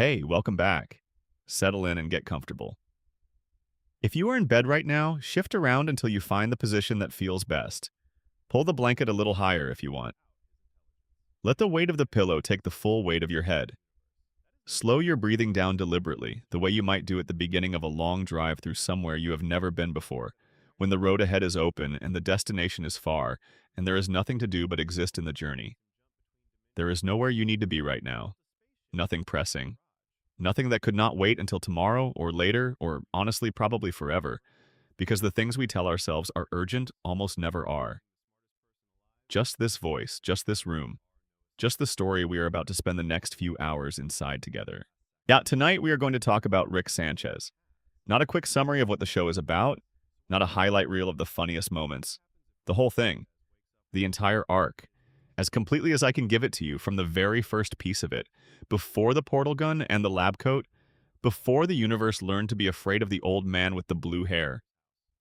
Hey, welcome back. Settle in and get comfortable. If you are in bed right now, shift around until you find the position that feels best. Pull the blanket a little higher if you want. Let the weight of the pillow take the full weight of your head. Slow your breathing down deliberately, the way you might do at the beginning of a long drive through somewhere you have never been before, when the road ahead is open and the destination is far, and there is nothing to do but exist in the journey. There is nowhere you need to be right now. Nothing pressing. Nothing that could not wait until tomorrow or later or honestly probably forever, because the things we tell ourselves are urgent almost never are. Just this voice, just this room, just the story we are about to spend the next few hours inside together. Yeah, tonight we are going to talk about Rick Sanchez. Not a quick summary of what the show is about, not a highlight reel of the funniest moments. The whole thing, the entire arc, as completely as I can give it to you from the very first piece of it, before the portal gun and the lab coat, before the universe learned to be afraid of the old man with the blue hair,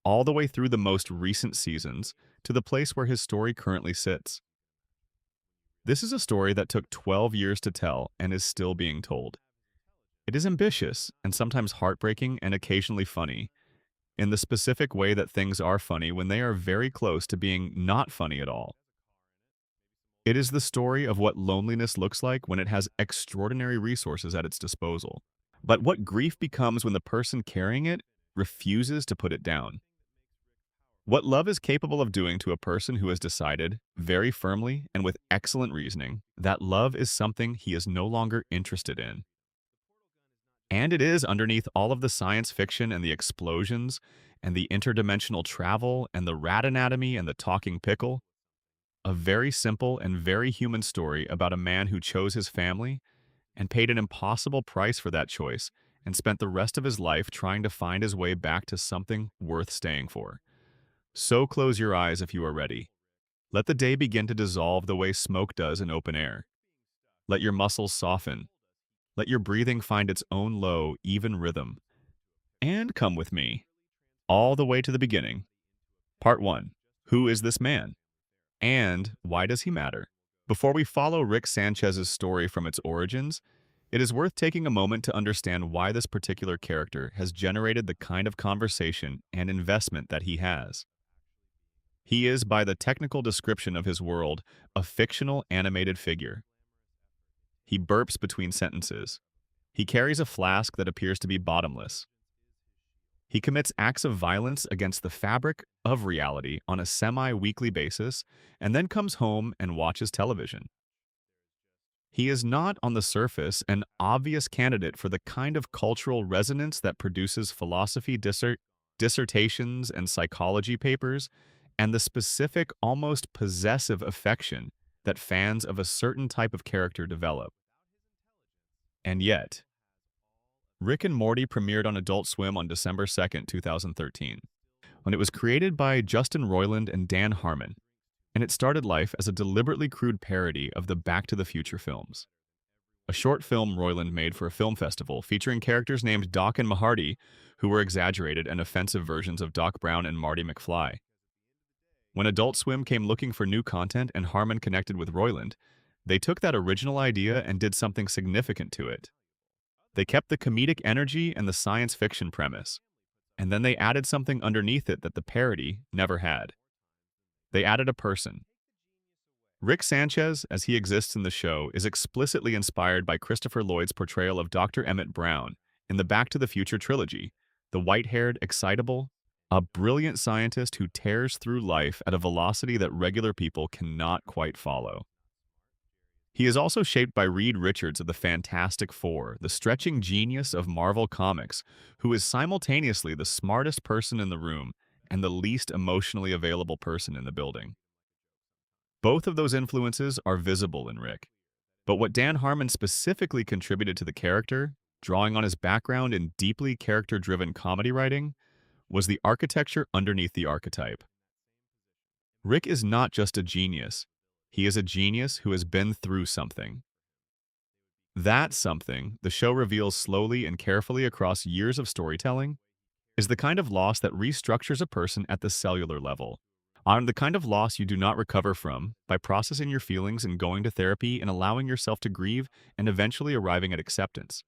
all the way through the most recent seasons to the place where his story currently sits. This is a story that took 12 years to tell and is still being told. It is ambitious and sometimes heartbreaking and occasionally funny, in the specific way that things are funny when they are very close to being not funny at all. It is the story of what loneliness looks like when it has extraordinary resources at its disposal, but what grief becomes when the person carrying it refuses to put it down. What love is capable of doing to a person who has decided, very firmly and with excellent reasoning, that love is something he is no longer interested in. And it is underneath all of the science fiction and the explosions and the interdimensional travel and the rat anatomy and the talking pickle, a very simple and very human story about a man who chose his family and paid an impossible price for that choice and spent the rest of his life trying to find his way back to something worth staying for. So close your eyes if you are ready. Let the day begin to dissolve the way smoke does in open air. Let your muscles soften. Let your breathing find its own low, even rhythm. And come with me, all the way to the beginning. Part 1. Who is this man? And why does he matter? Before we follow Rick Sanchez's story from its origins, it is worth taking a moment to understand why this particular character has generated the kind of conversation and investment that he has. He is, by the technical description of his world, a fictional animated figure. He burps between sentences. He carries a flask that appears to be bottomless. He commits acts of violence against the fabric of reality on a semi-weekly basis and then comes home and watches television. He is not, on the surface, an obvious candidate for the kind of cultural resonance that produces philosophy dissertations and psychology papers, and the specific, almost possessive affection that fans of a certain type of character develop. And yet, Rick and Morty premiered on Adult Swim on December 2nd, 2013, when it was created by Justin Roiland and Dan Harmon, and it started life as a deliberately crude parody of the Back to the Future films. A short film Roiland made for a film festival featuring characters named Doc and Mahardy, who were exaggerated and offensive versions of Doc Brown and Marty McFly. When Adult Swim came looking for new content and Harmon connected with Roiland, they took that original idea and did something significant to it. They kept the comedic energy and the science fiction premise, and then they added something underneath it that the parody never had. They added a person. Rick Sanchez, as he exists in the show, is explicitly inspired by Christopher Lloyd's portrayal of Dr. Emmett Brown in the Back to the Future trilogy, the white-haired, excitable, a brilliant scientist who tears through life at a velocity that regular people cannot quite follow. He is also shaped by Reed Richards of the Fantastic Four, the stretching genius of Marvel Comics, who is simultaneously the smartest person in the room and the least emotionally available person in the building. Both of those influences are visible in Rick, but what Dan Harmon specifically contributed to the character, drawing on his background in deeply character-driven comedy writing, was the architecture underneath the archetype. Rick is not just a genius. He is a genius who has been through something. That something, the show reveals slowly and carefully across years of storytelling, is the kind of loss that restructures a person at the cellular level. On the kind of loss you do not recover from by processing your feelings and going to therapy and allowing yourself to grieve and eventually arriving at acceptance.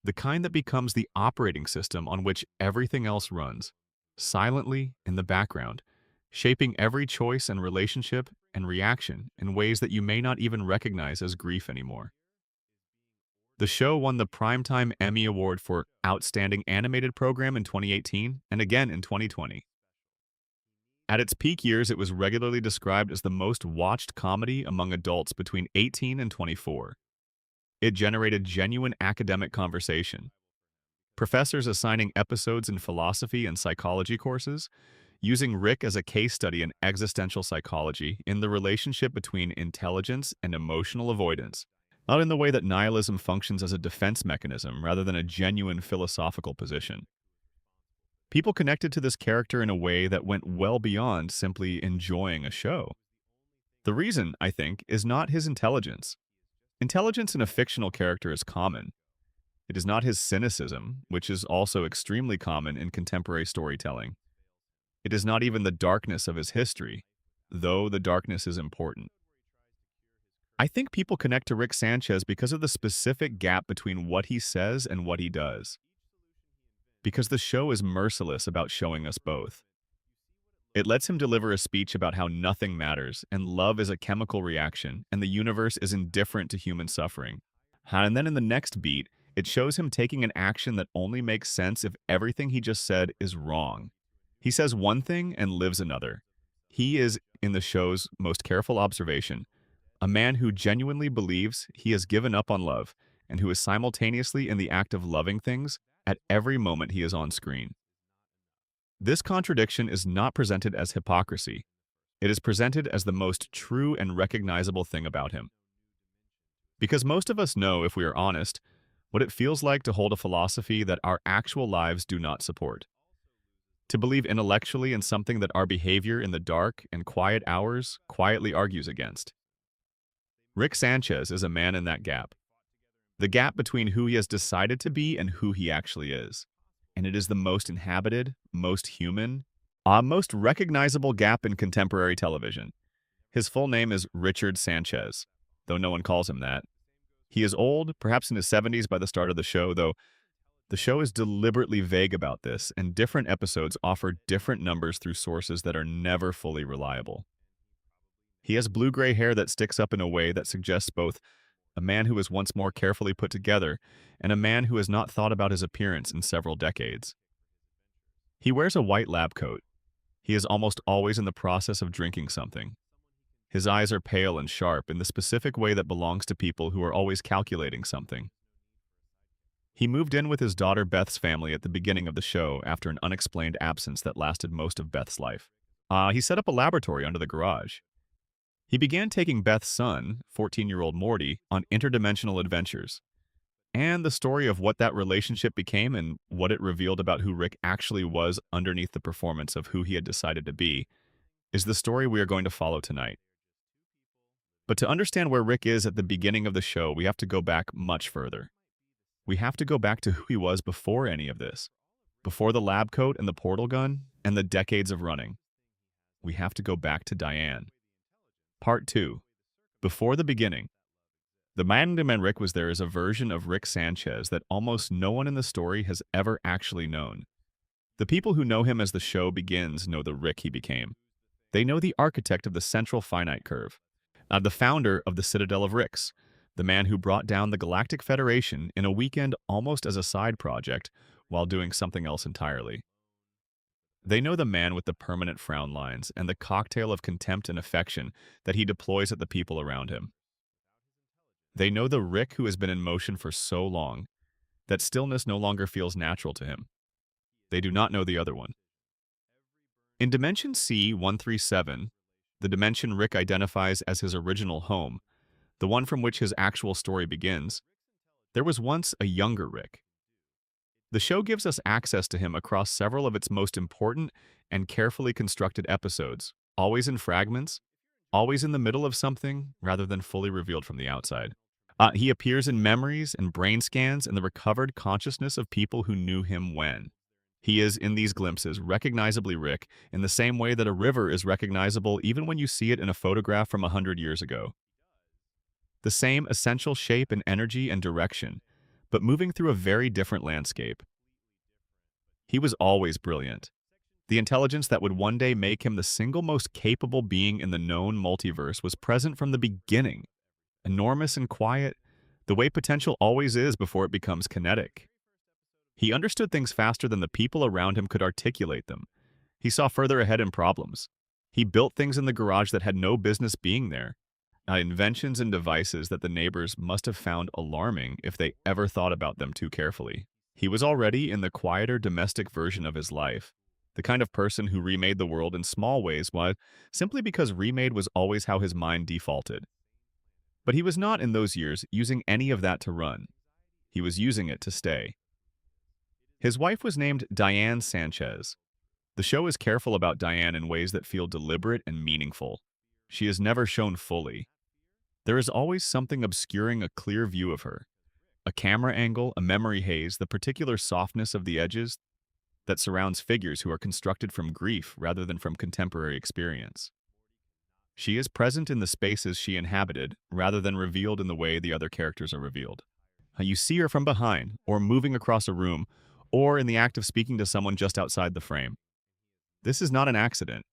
the kind that becomes the operating system on which everything else runs, silently in the background, shaping every choice and relationship and reaction in ways that you may not even recognize as grief anymore. The show won the Primetime Emmy Award for Outstanding Animated Program in 2018 and again in 2020. At its peak years, it was regularly described as the most watched comedy among adults between 18 and 24. It generated genuine academic conversation. Professors assigning episodes in philosophy and psychology courses, using Rick as a case study in existential psychology in the relationship between intelligence and emotional avoidance, not in the way that nihilism functions as a defense mechanism rather than a genuine philosophical position. People connected to this character in a way that went well beyond simply enjoying a show. The reason, I think, is not his intelligence. Intelligence in a fictional character is common. It is not his cynicism, which is also extremely common in contemporary storytelling. It is not even the darkness of his history, though the darkness is important. I think people connect to Rick Sanchez because of the specific gap between what he says and what he does. Because the show is merciless about showing us both. It lets him deliver a speech about how nothing matters, and love is a chemical reaction, and the universe is indifferent to human suffering. And then in the next beat, it shows him taking an action that only makes sense if everything he just said is wrong. He says one thing and lives another. He is, in the show's most careful observation, a man who genuinely believes he has given up on love, and who is simultaneously in the act of loving things at every moment he is on screen. This contradiction is not presented as hypocrisy. It is presented as the most true and recognizable thing about him. Because most of us know, if we are honest, what it feels like to hold a philosophy that our actual lives do not support. To believe intellectually in something that our behavior in the dark and quiet hours quietly argues against. Rick Sanchez is a man in that gap. The gap between who he has decided to be and who he actually is. And it is the most inhabited, most human, most recognizable gap in contemporary television. His full name is Richard Sanchez, though no one calls him that. He is old, perhaps in his 70s by the start of the show, though the show is deliberately vague about this, and different episodes offer different numbers through sources that are never fully reliable. He has blue-gray hair that sticks up in a way that suggests both a man who is once more carefully put together and a man who has not thought about his appearance in several decades. He wears a white lab coat. He is almost always in the process of drinking something. His eyes are pale and sharp in the specific way that belongs to people who are always calculating something. He moved in with his daughter Beth's family at the beginning of the show after an unexplained absence that lasted most of Beth's life. He set up a laboratory under the garage. He began taking Beth's son, 14-year-old Morty, on interdimensional adventures. And the story of what that relationship became and what it revealed about who Rick actually was underneath the performance of who he had decided to be is the story we are going to follow tonight. But to understand where Rick is at the beginning of the show, we have to go back much further. We have to go back to who he was before any of this, before the lab coat and the portal gun and the decades of running. We have to go back to Diane. Part 2. Before the beginning. The Man Rick was there is a version of Rick Sanchez that almost no one in the story has ever actually known. The people who know him as the show begins know the Rick he became. They know the architect of the central finite curve, the founder of the Citadel of Ricks, the man who brought down the Galactic Federation in a weekend almost as a side project while doing something else entirely. They know the man with the permanent frown lines and the cocktail of contempt and affection that he deploys at the people around him. They know the Rick who has been in motion for so long that stillness no longer feels natural to him. They do not know the other one. In Dimension C-137, the dimension Rick identifies as his original home, the one from which his actual story begins, there was once a younger Rick. The show gives us access to him across several of its most important and carefully constructed episodes, always in fragments, always in the middle of something rather than fully revealed from the outside. He appears in memories and brain scans and the recovered consciousness of people who knew him when. He is, in these glimpses, recognizably Rick in the same way that a river is recognizable even when you see it in a photograph from 100 years ago. The same essential shape and energy and direction, but moving through a very different landscape. He was always brilliant. The intelligence that would one day make him the single most capable being in the known multiverse was present from the beginning, enormous and quiet, the way potential always is before it becomes kinetic. He understood things faster than the people around him could articulate them. He saw further ahead in problems. He built things in the garage that had no business being there. Inventions and devices that the neighbors must have found alarming if they ever thought about them too carefully. He was already in the quieter domestic version of his life, the kind of person who remade the world in small ways, why, simply because remade was always how his mind defaulted. But he was not in those years using any of that to run. He was using it to stay. His wife was named Diane Sanchez. The show is careful about Diane in ways that feel deliberate and meaningful. She is never shown fully. There is always something obscuring a clear view of her. A camera angle, a memory haze, the particular softness of the edges that surrounds figures who are constructed from grief rather than from contemporary experience. She is present in the spaces she inhabited rather than revealed in the way the other characters are revealed. You see her from behind, or moving across a room, or in the act of speaking to someone just outside the frame. This is not an accident.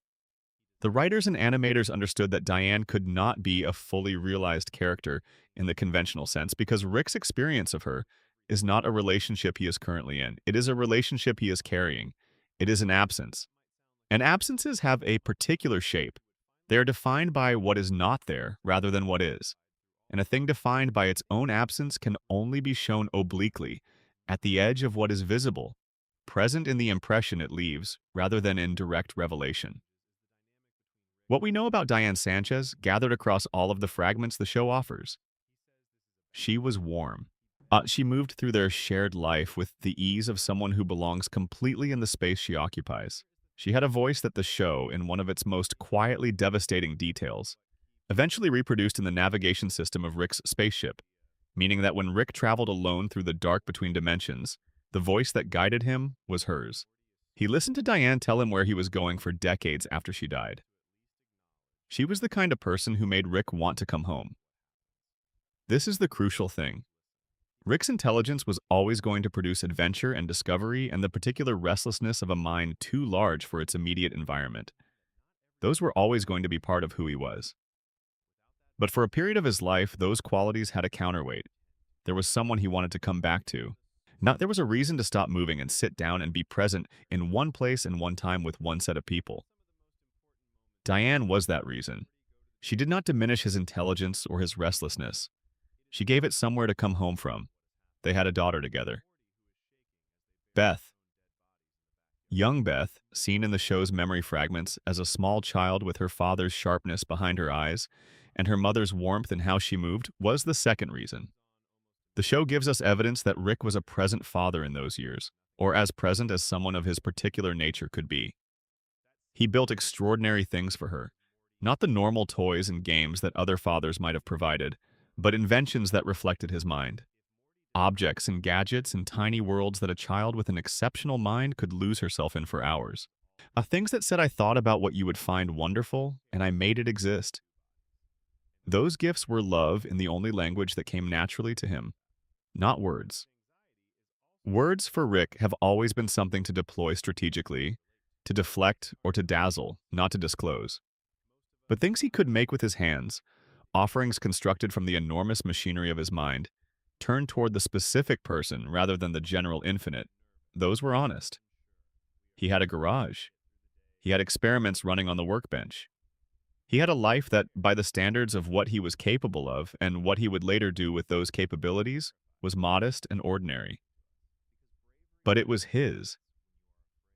The writers and animators understood that Diane could not be a fully realized character in the conventional sense because Rick's experience of her is not a relationship he is currently in. It is a relationship he is carrying. It is an absence. And absences have a particular shape. They are defined by what is not there rather than what is. And a thing defined by its own absence can only be shown obliquely, at the edge of what is visible, present in the impression it leaves rather than in direct revelation. What we know about Diane Sanchez gathered across all of the fragments the show offers. She was warm. She moved through their shared life with the ease of someone who belongs completely in the space she occupies. She had a voice that the show, in one of its most quietly devastating details, eventually reproduced in the navigation system of Rick's spaceship, meaning that when Rick traveled alone through the dark between dimensions, the voice that guided him was hers. He listened to Diane tell him where he was going for decades after she died. She was the kind of person who made Rick want to come home. This is the crucial thing. Rick's intelligence was always going to produce adventure and discovery and the particular restlessness of a mind too large for its immediate environment. Those were always going to be part of who he was. But for a period of his life, those qualities had a counterweight. There was someone he wanted to come back to. There was a reason to stop moving and sit down and be present in one place and one time with one set of people. Diane was that reason. She did not diminish his intelligence or his restlessness. She gave it somewhere to come home from. They had a daughter together. Beth. Young Beth, seen in the show's memory fragments as a small child with her father's sharpness behind her eyes and her mother's warmth in how she moved, was the second reason. The show gives us evidence that Rick was a present father in those years, or as present as someone of his particular nature could be. He built extraordinary things for her, not the normal toys and games that other fathers might have provided, but inventions that reflected his mind. Objects and gadgets and tiny worlds that a child with an exceptional mind could lose herself in for hours. Things that said I thought about what you would find wonderful, and I made it exist. Those gifts were love in the only language that came naturally to him, not words. Words for Rick have always been something to deploy strategically, to deflect or to dazzle, not to disclose. But things he could make with his hands, offerings constructed from the enormous machinery of his mind, turned toward the specific person rather than the general infinite, those were honest. He had a garage. He had experiments running on the workbench. He had a life that, by the standards of what he was capable of and what he would later do with those capabilities, was modest and ordinary. But it was his.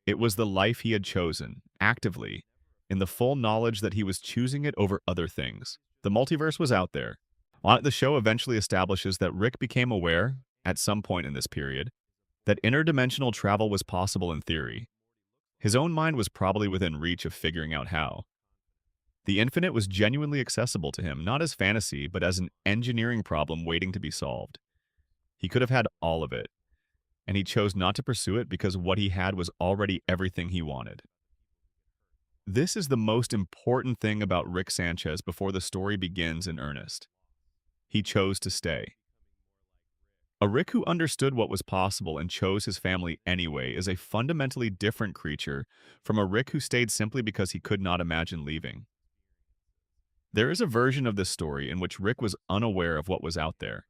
It was the life he had chosen, actively, in the full knowledge that he was choosing it over other things. The multiverse was out there. The show eventually establishes that Rick became aware, at some point in this period, that interdimensional travel was possible in theory. His own mind was probably within reach of figuring out how. The infinite was genuinely accessible to him, not as fantasy, but as an engineering problem waiting to be solved. He could have had all of it, and he chose not to pursue it because what he had was already everything he wanted. This is the most important thing about Rick Sanchez before the story begins in earnest. He chose to stay. A Rick who understood what was possible and chose his family anyway is a fundamentally different creature from a Rick who stayed simply because he could not imagine leaving. There is a version of this story in which Rick was unaware of what was out there,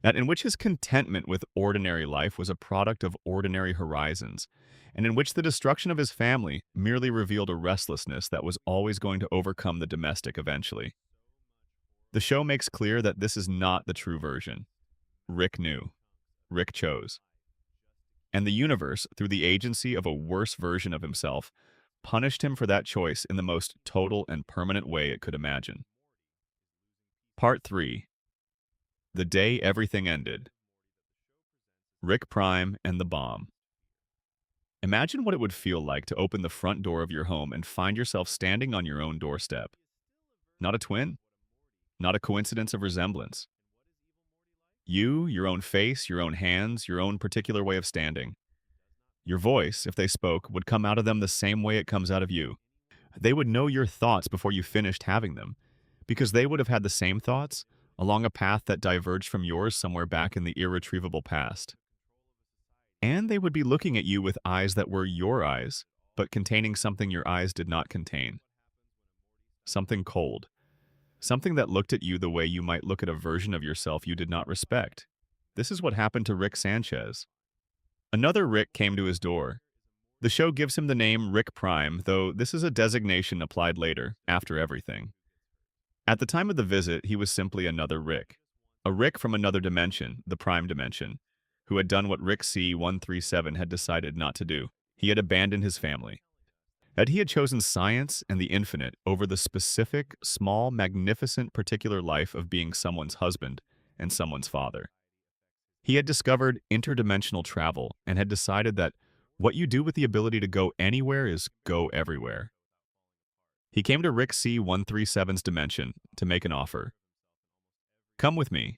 and in which his contentment with ordinary life was a product of ordinary horizons, and in which the destruction of his family merely revealed a restlessness that was always going to overcome the domestic eventually. The show makes clear that this is not the true version. Rick knew. Rick chose. And the universe, through the agency of a worse version of himself, punished him for that choice in the most total and permanent way it could imagine. Part 3. The Day Everything Ended. Rick Prime and the Bomb. Imagine what it would feel like to open the front door of your home and find yourself standing on your own doorstep. Not a twin, not a coincidence of resemblance. You, your own face, your own hands, your own particular way of standing. Your voice, if they spoke, would come out of them the same way it comes out of you. They would know your thoughts before you finished having them, because they would have had the same thoughts along a path that diverged from yours somewhere back in the irretrievable past. And they would be looking at you with eyes that were your eyes, but containing something your eyes did not contain. Something cold. Something that looked at you the way you might look at a version of yourself you did not respect. This is what happened to Rick Sanchez. Another Rick came to his door. The show gives him the name Rick Prime, though this is a designation applied later, after everything. At the time of the visit, he was simply another Rick. A Rick from another dimension, the Prime dimension, who had done what Rick C-137 had decided not to do. He had abandoned his family. That he had chosen science and the infinite over the specific, small, magnificent particular life of being someone's husband and someone's father. He had discovered interdimensional travel and had decided that what you do with the ability to go anywhere is go everywhere. He came to Rick C-137's dimension to make an offer. Come with me.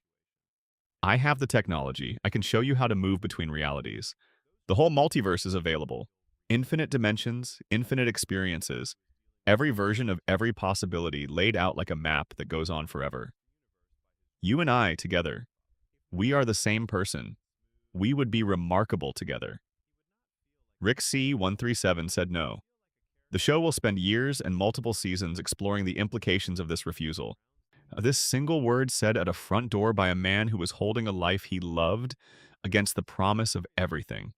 I have the technology. I can show you how to move between realities. The whole multiverse is available. Infinite dimensions, infinite experiences, every version of every possibility laid out like a map that goes on forever. You and I together, we are the same person. We would be remarkable together. Rick C-137 said no. The show will spend years and multiple seasons exploring the implications of this refusal. This single word said at a front door by a man who was holding a life he loved against the promise of everything.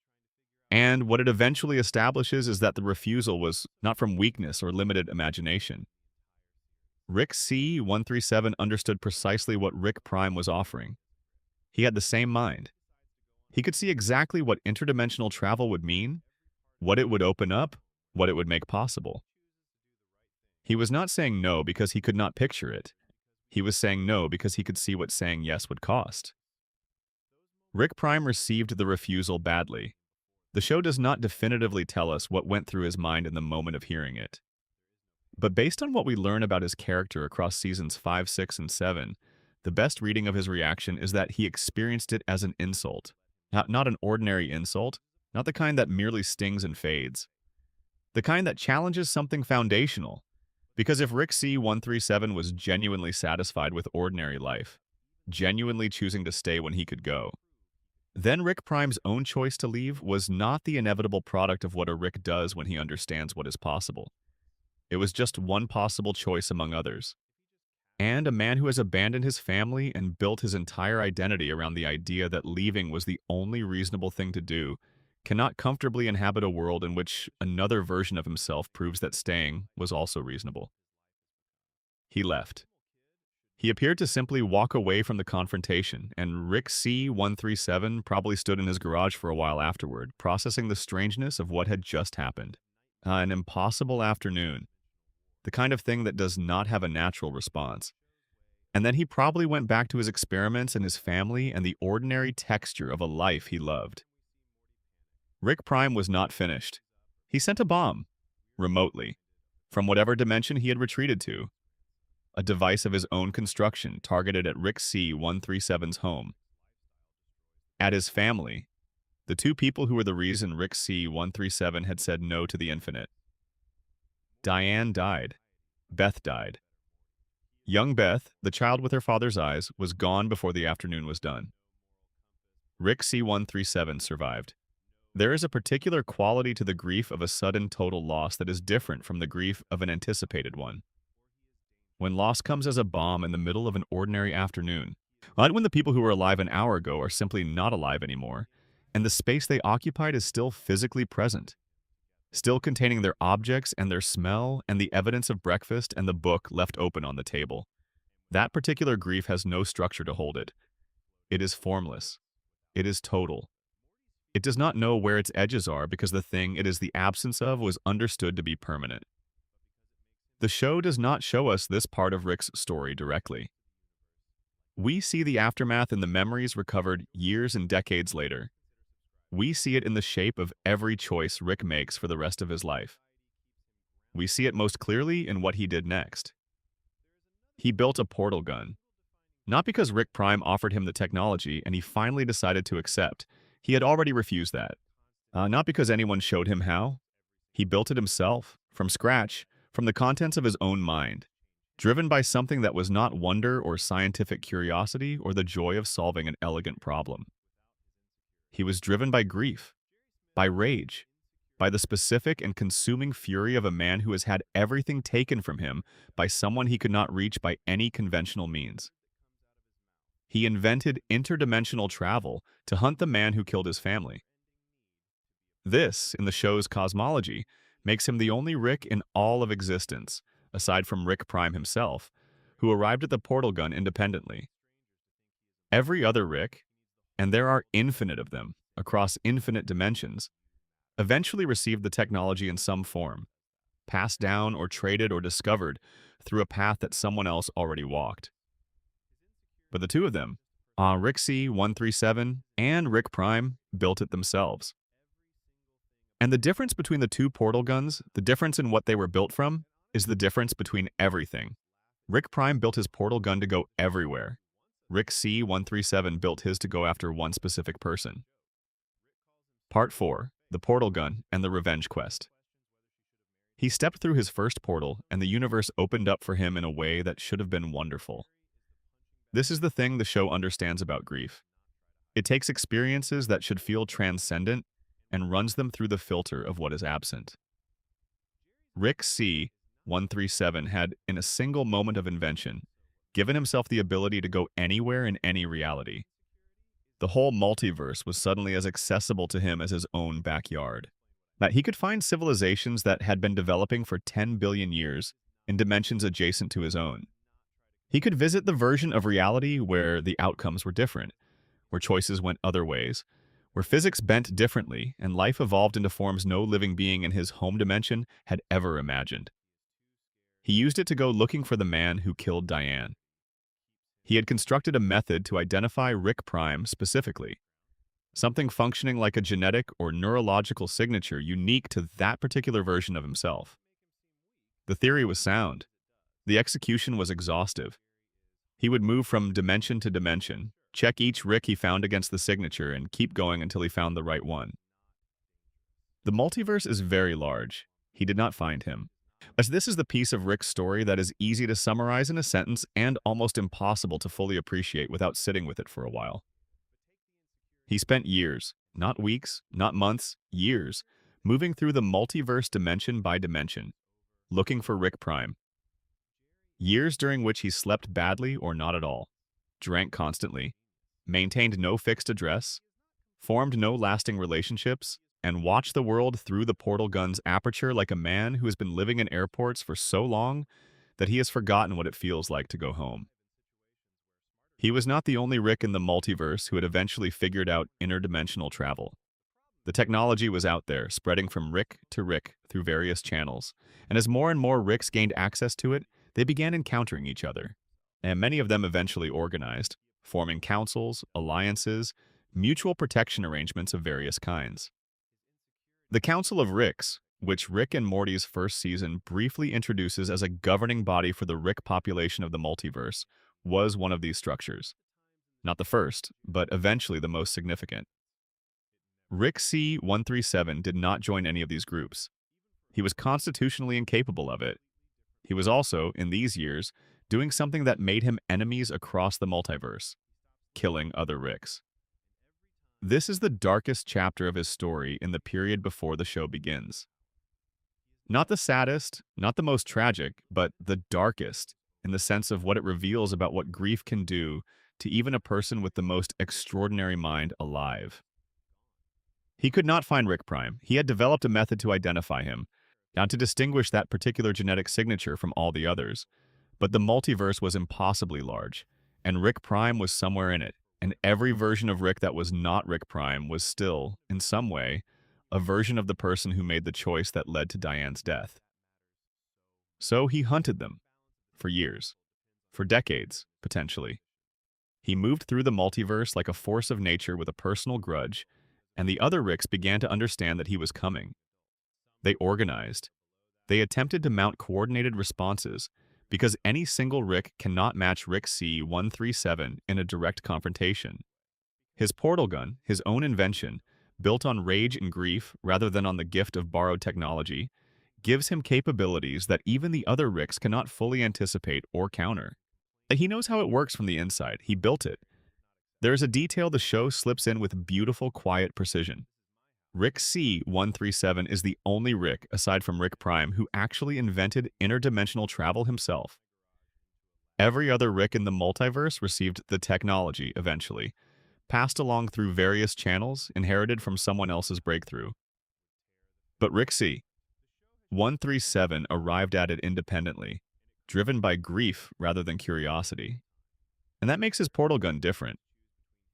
And what it eventually establishes is that the refusal was not from weakness or limited imagination. Rick C-137 understood precisely what Rick Prime was offering. He had the same mind. He could see exactly what interdimensional travel would mean, what it would open up, what it would make possible. He was not saying no because he could not picture it. He was saying no because he could see what saying yes would cost. Rick Prime received the refusal badly. The show does not definitively tell us what went through his mind in the moment of hearing it. But based on what we learn about his character across seasons 5, 6, and 7, the best reading of his reaction is that he experienced it as an insult. Not an ordinary insult, not the kind that merely stings and fades. The kind that challenges something foundational. Because if Rick C-137 was genuinely satisfied with ordinary life, genuinely choosing to stay when he could go, then Rick Prime's own choice to leave was not the inevitable product of what a Rick does when he understands what is possible. It was just one possible choice among others. And a man who has abandoned his family and built his entire identity around the idea that leaving was the only reasonable thing to do cannot comfortably inhabit a world in which another version of himself proves that staying was also reasonable. He left. He appeared to simply walk away from the confrontation, and Rick C-137 probably stood in his garage for a while afterward, processing the strangeness of what had just happened. An impossible afternoon. The kind of thing that does not have a natural response. And then he probably went back to his experiments and his family and the ordinary texture of a life he loved. Rick Prime was not finished. He sent a bomb, remotely, from whatever dimension he had retreated to. A device of his own construction targeted at Rick C-137's home. At his family, the two people who were the reason Rick C-137 had said no to the infinite. Diane died. Beth died. Young Beth, the child with her father's eyes, was gone before the afternoon was done. Rick C137 survived. There is a particular quality to the grief of a sudden total loss that is different from the grief of an anticipated one. When loss comes as a bomb in the middle of an ordinary afternoon, not when the people who were alive an hour ago are simply not alive anymore, and the space they occupied is still physically present, still containing their objects and their smell and the evidence of breakfast and the book left open on the table. That particular grief has no structure to hold it. It is formless. It is total. It does not know where its edges are because the thing it is the absence of was understood to be permanent. The show does not show us this part of Rick's story directly. We see the aftermath in the memories recovered years and decades later. We see it in the shape of every choice Rick makes for the rest of his life. We see it most clearly in what he did next. He built a portal gun. Not because Rick Prime offered him the technology and he finally decided to accept. He had already refused that. Not because anyone showed him how. He built it himself, from scratch, from the contents of his own mind, driven by something that was not wonder or scientific curiosity or the joy of solving an elegant problem. He was driven by grief, by rage, by the specific and consuming fury of a man who has had everything taken from him by someone he could not reach by any conventional means. He invented interdimensional travel to hunt the man who killed his family. This, in the show's cosmology, makes him the only Rick in all of existence, aside from Rick Prime himself, who arrived at the portal gun independently. Every other Rick, and there are infinite of them, across infinite dimensions, eventually received the technology in some form, passed down or traded or discovered through a path that someone else already walked. But the two of them, Rick C137 and Rick Prime, built it themselves. And the difference between the two portal guns, the difference in what they were built from, is the difference between everything. Rick Prime built his portal gun to go everywhere. Rick C137 built his to go after one specific person. Part 4. The Portal Gun and the Revenge Quest. He stepped through his first portal, and the universe opened up for him in a way that should have been wonderful. This is the thing the show understands about grief. It takes experiences that should feel transcendent and runs them through the filter of what is absent. Rick C137 had, in a single moment of invention, given himself the ability to go anywhere in any reality. The whole multiverse was suddenly as accessible to him as his own backyard. That he could find civilizations that had been developing for 10 billion years in dimensions adjacent to his own. He could visit the version of reality where the outcomes were different, where choices went other ways, where physics bent differently and life evolved into forms no living being in his home dimension had ever imagined. He used it to go looking for the man who killed Diane. He had constructed a method to identify Rick Prime specifically, something functioning like a genetic or neurological signature unique to that particular version of himself. The theory was sound. The execution was exhaustive. He would move from dimension to dimension, check each Rick he found against the signature, and keep going until he found the right one. The multiverse is very large. He did not find him. As this is the piece of Rick's story that is easy to summarize in a sentence and almost impossible to fully appreciate without sitting with it for a while. He spent years, not weeks, not months, years, moving through the multiverse dimension by dimension, looking for Rick Prime. Years during which he slept badly or not at all, drank constantly, maintained no fixed address, formed no lasting relationships, and watched the world through the portal gun's aperture like a man who has been living in airports for so long that he has forgotten what it feels like to go home. He was not the only Rick in the multiverse who had eventually figured out interdimensional travel. The technology was out there, spreading from Rick to Rick through various channels, and as more and more Ricks gained access to it, they began encountering each other, and many of them eventually organized, forming councils, alliances, mutual protection arrangements of various kinds. The Council of Ricks, which Rick and Morty's first season briefly introduces as a governing body for the Rick population of the multiverse, was one of these structures. Not the first, but eventually the most significant. Rick C137 did not join any of these groups. He was constitutionally incapable of it. He was also, in these years, doing something that made him enemies across the multiverse, killing other Ricks. This is the darkest chapter of his story in the period before the show begins. Not the saddest, not the most tragic, but the darkest, in the sense of what it reveals about what grief can do to even a person with the most extraordinary mind alive. He could not find Rick Prime. He had developed a method to identify him, not to distinguish that particular genetic signature from all the others. But the multiverse was impossibly large, and Rick Prime was somewhere in it, and every version of Rick that was not Rick Prime was still, in some way, a version of the person who made the choice that led to Diane's death. So he hunted them, for years, for decades, potentially. He moved through the multiverse like a force of nature with a personal grudge, and the other Ricks began to understand that he was coming. They organized. They attempted to mount coordinated responses, because any single Rick cannot match Rick C-137 in a direct confrontation. His portal gun, his own invention, built on rage and grief rather than on the gift of borrowed technology, gives him capabilities that even the other Ricks cannot fully anticipate or counter. He knows how it works from the inside. He built it. There is a detail the show slips in with beautiful, quiet precision. Rick C-137 is the only Rick, aside from Rick Prime, who actually invented interdimensional travel himself. Every other Rick in the multiverse received the technology, eventually, passed along through various channels, inherited from someone else's breakthrough. But Rick C-137 arrived at it independently, driven by grief rather than curiosity. And that makes his portal gun different.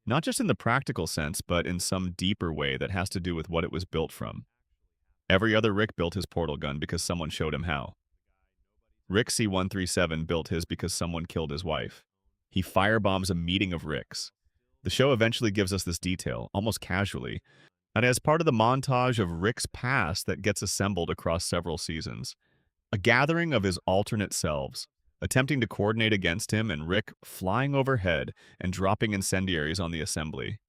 Not just in the practical sense, but in some deeper way that has to do with what it was built from. Every other Rick built his portal gun because someone showed him how. Rick C-137 built his because someone killed his wife. He firebombs a meeting of Ricks. The show eventually gives us this detail, almost casually, and as part of the montage of Rick's past that gets assembled across several seasons. A gathering of his alternate selves, attempting to coordinate against him, and Rick flying overhead and dropping incendiaries on the assembly.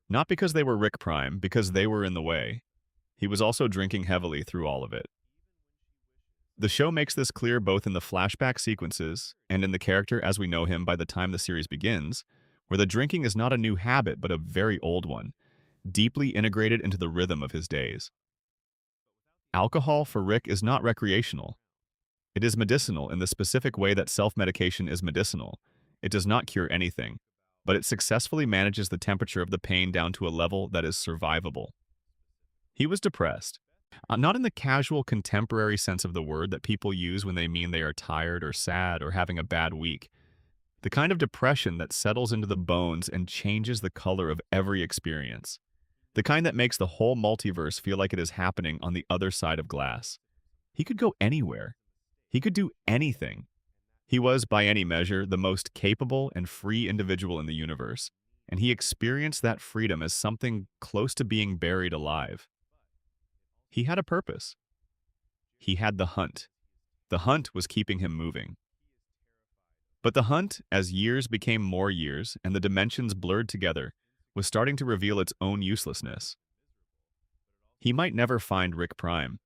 Not because they were Rick Prime, because they were in the way. He was also drinking heavily through all of it. The show makes this clear both in the flashback sequences and in the character as we know him by the time the series begins, where the drinking is not a new habit but a very old one, deeply integrated into the rhythm of his days. Alcohol for Rick is not recreational. It is medicinal in the specific way that self-medication is medicinal. It does not cure anything, but it successfully manages the temperature of the pain down to a level that is survivable. He was depressed, not in the casual contemporary sense of the word that people use when they mean they are tired or sad or having a bad week. The kind of depression that settles into the bones and changes the color of every experience. The kind that makes the whole multiverse feel like it is happening on the other side of glass. He could go anywhere. He could do anything. He was, by any measure, the most capable and free individual in the universe, and he experienced that freedom as something close to being buried alive. He had a purpose. He had the hunt. The hunt was keeping him moving. But the hunt, as years became more years and the dimensions blurred together, was starting to reveal its own uselessness. He might never find Rick Prime.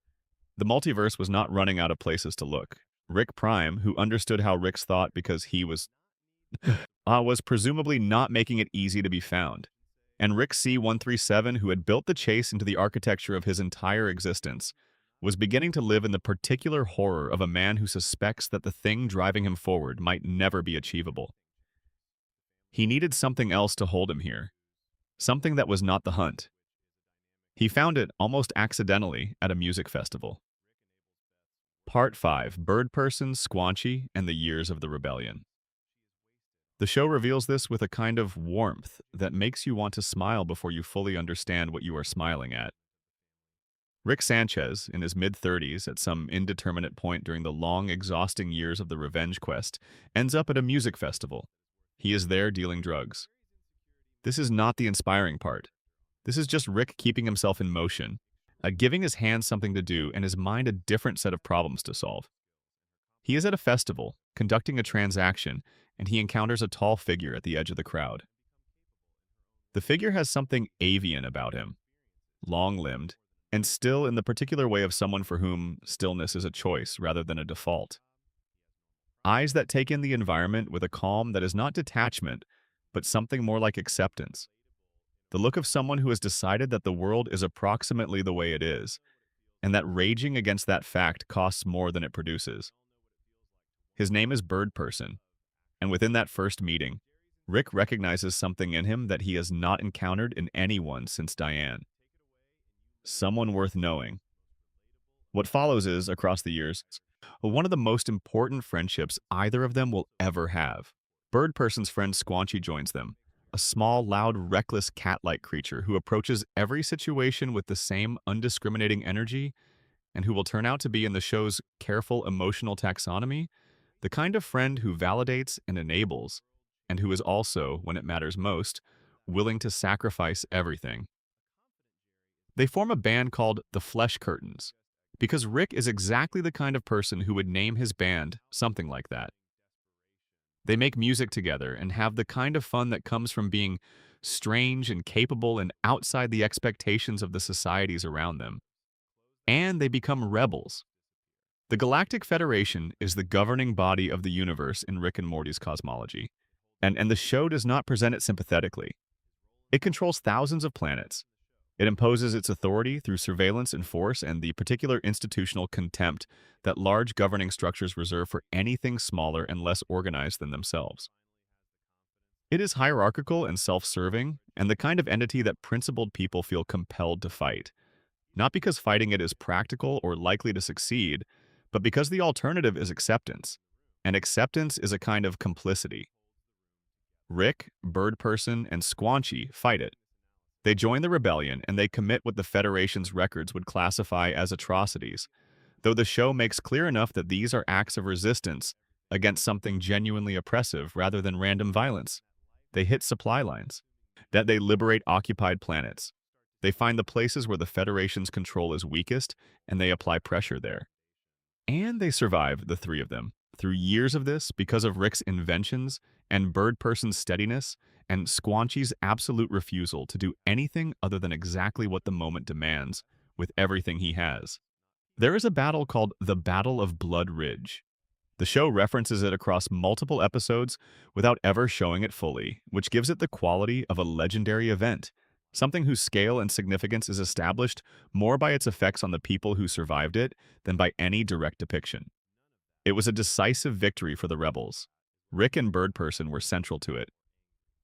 The multiverse was not running out of places to look. Rick Prime, who understood how Ricks thought because he was presumably not making it easy to be found. And Rick C-137, who had built the chase into the architecture of his entire existence, was beginning to live in the particular horror of a man who suspects that the thing driving him forward might never be achievable. He needed something else to hold him here. Something that was not the hunt. He found it, almost accidentally, at a music festival. Part 5. Bird Person, Squanchy, and the Years of the Rebellion. The show reveals this with a kind of warmth that makes you want to smile before you fully understand what you are smiling at. Rick Sanchez, in his mid-30s, at some indeterminate point during the long, exhausting years of the revenge quest, ends up at a music festival. He is there dealing drugs. This is not the inspiring part. This is just Rick keeping himself in motion, giving his hands something to do and his mind a different set of problems to solve. He is at a festival, conducting a transaction, and he encounters a tall figure at the edge of the crowd. The figure has something avian about him, long-limbed, and still in the particular way of someone for whom stillness is a choice rather than a default. Eyes that take in the environment with a calm that is not detachment, but something more like acceptance. the look of someone who has decided that the world is approximately the way it is, and that raging against that fact costs more than it produces. His name is Bird Person, and within that first meeting, Rick recognizes something in him that he has not encountered in anyone since Diane. Someone worth knowing. What follows is, across the years, one of the most important friendships either of them will ever have. Bird Person's friend Squanchy joins them, a small, loud, reckless cat-like creature who approaches every situation with the same undiscriminating energy and who will turn out to be in the show's careful emotional taxonomy, the kind of friend who validates and enables, and who is also, when it matters most, willing to sacrifice everything. They form a band called the Flesh Curtains, because Rick is exactly the kind of person who would name his band something like that. They make music together and have the kind of fun that comes from being strange and capable and outside the expectations of the societies around them. And they become rebels. The Galactic Federation is the governing body of the universe in Rick and Morty's cosmology, and the show does not present it sympathetically. It controls thousands of planets. It imposes its authority through surveillance and force and the particular institutional contempt that large governing structures reserve for anything smaller and less organized than themselves. It is hierarchical and self-serving, and the kind of entity that principled people feel compelled to fight, not because fighting it is practical or likely to succeed, but because the alternative is acceptance, and acceptance is a kind of complicity. Rick, Bird Person, and Squanchy fight it. They join the rebellion, and they commit what the Federation's records would classify as atrocities, though the show makes clear enough that these are acts of resistance against something genuinely oppressive rather than random violence. They hit supply lines, that they liberate occupied planets. They find the places where the Federation's control is weakest, and they apply pressure there. And they survive, the three of them, through years of this because of Rick's inventions and Bird Person's steadiness and Squanchy's absolute refusal to do anything other than exactly what the moment demands with everything he has. There is a battle called the Battle of Blood Ridge. The show references it across multiple episodes without ever showing it fully, which gives it the quality of a legendary event, something whose scale and significance is established more by its effects on the people who survived it than by any direct depiction. It was a decisive victory for the rebels. Rick and Bird Person were central to it.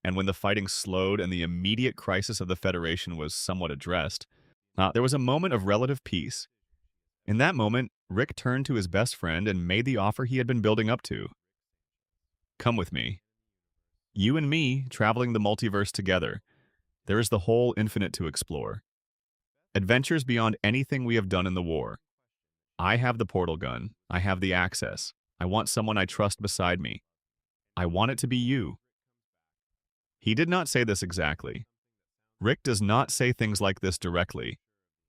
And when the fighting slowed and the immediate crisis of the Federation was somewhat addressed, there was a moment of relative peace. In that moment, Rick turned to his best friend and made the offer he had been building up to. Come with me. You and me, traveling the multiverse together. There is the whole infinite to explore. Adventures beyond anything we have done in the war. I have the portal gun. I have the access. I want someone I trust beside me. I want it to be you. He did not say this exactly. Rick does not say things like this directly,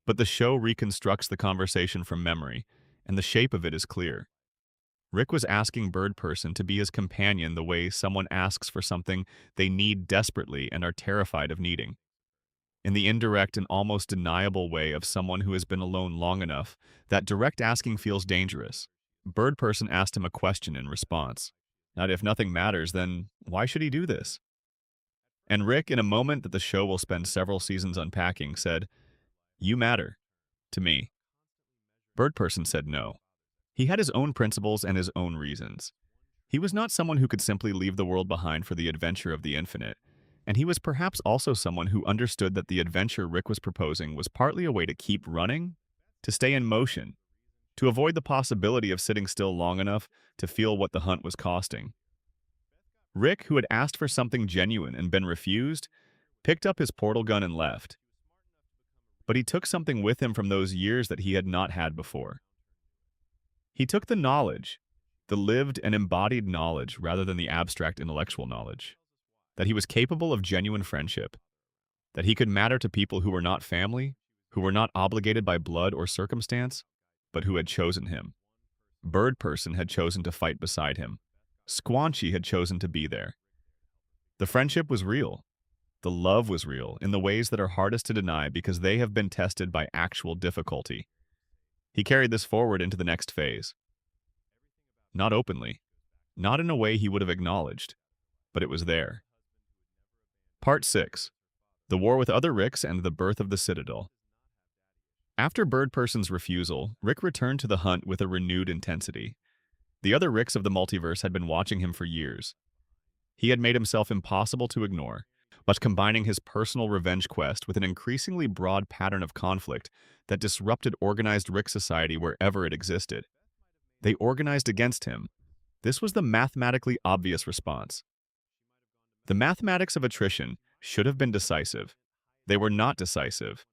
but the show reconstructs the conversation from memory, and the shape of it is clear. Rick was asking Bird Person to be his companion the way someone asks for something they need desperately and are terrified of needing. In the indirect and almost deniable way of someone who has been alone long enough, that direct asking feels dangerous. Bird Person asked him a question in response. Now, if nothing matters, then why should he do this? And Rick, in a moment that the show will spend several seasons unpacking, said, "You matter. To me." Bird Person said no. He had his own principles and his own reasons. He was not someone who could simply leave the world behind for the adventure of the infinite, and he was perhaps also someone who understood that the adventure Rick was proposing was partly a way to keep running, to stay in motion, to avoid the possibility of sitting still long enough to feel what the hunt was costing. Rick, who had asked for something genuine and been refused, picked up his portal gun and left. But he took something with him from those years that he had not had before. He took the knowledge, the lived and embodied knowledge rather than the abstract intellectual knowledge, that he was capable of genuine friendship, that he could matter to people who were not family, who were not obligated by blood or circumstance, but who had chosen him. Bird Person had chosen to fight beside him. Squanchy had chosen to be there. The friendship was real. The love was real in the ways that are hardest to deny because they have been tested by actual difficulty. He carried this forward into the next phase. Not openly, not in a way he would have acknowledged, but it was there. Part 6. the war with other Ricks, and the birth of the Citadel. After Bird Person's refusal, Rick returned to the hunt with a renewed intensity. The other Ricks of the multiverse had been watching him for years. He had made himself impossible to ignore, but combining his personal revenge quest with an increasingly broad pattern of conflict that disrupted organized Rick society wherever it existed. They organized against him. This was the mathematically obvious response. The mathematics of attrition should have been decisive. They were not decisive.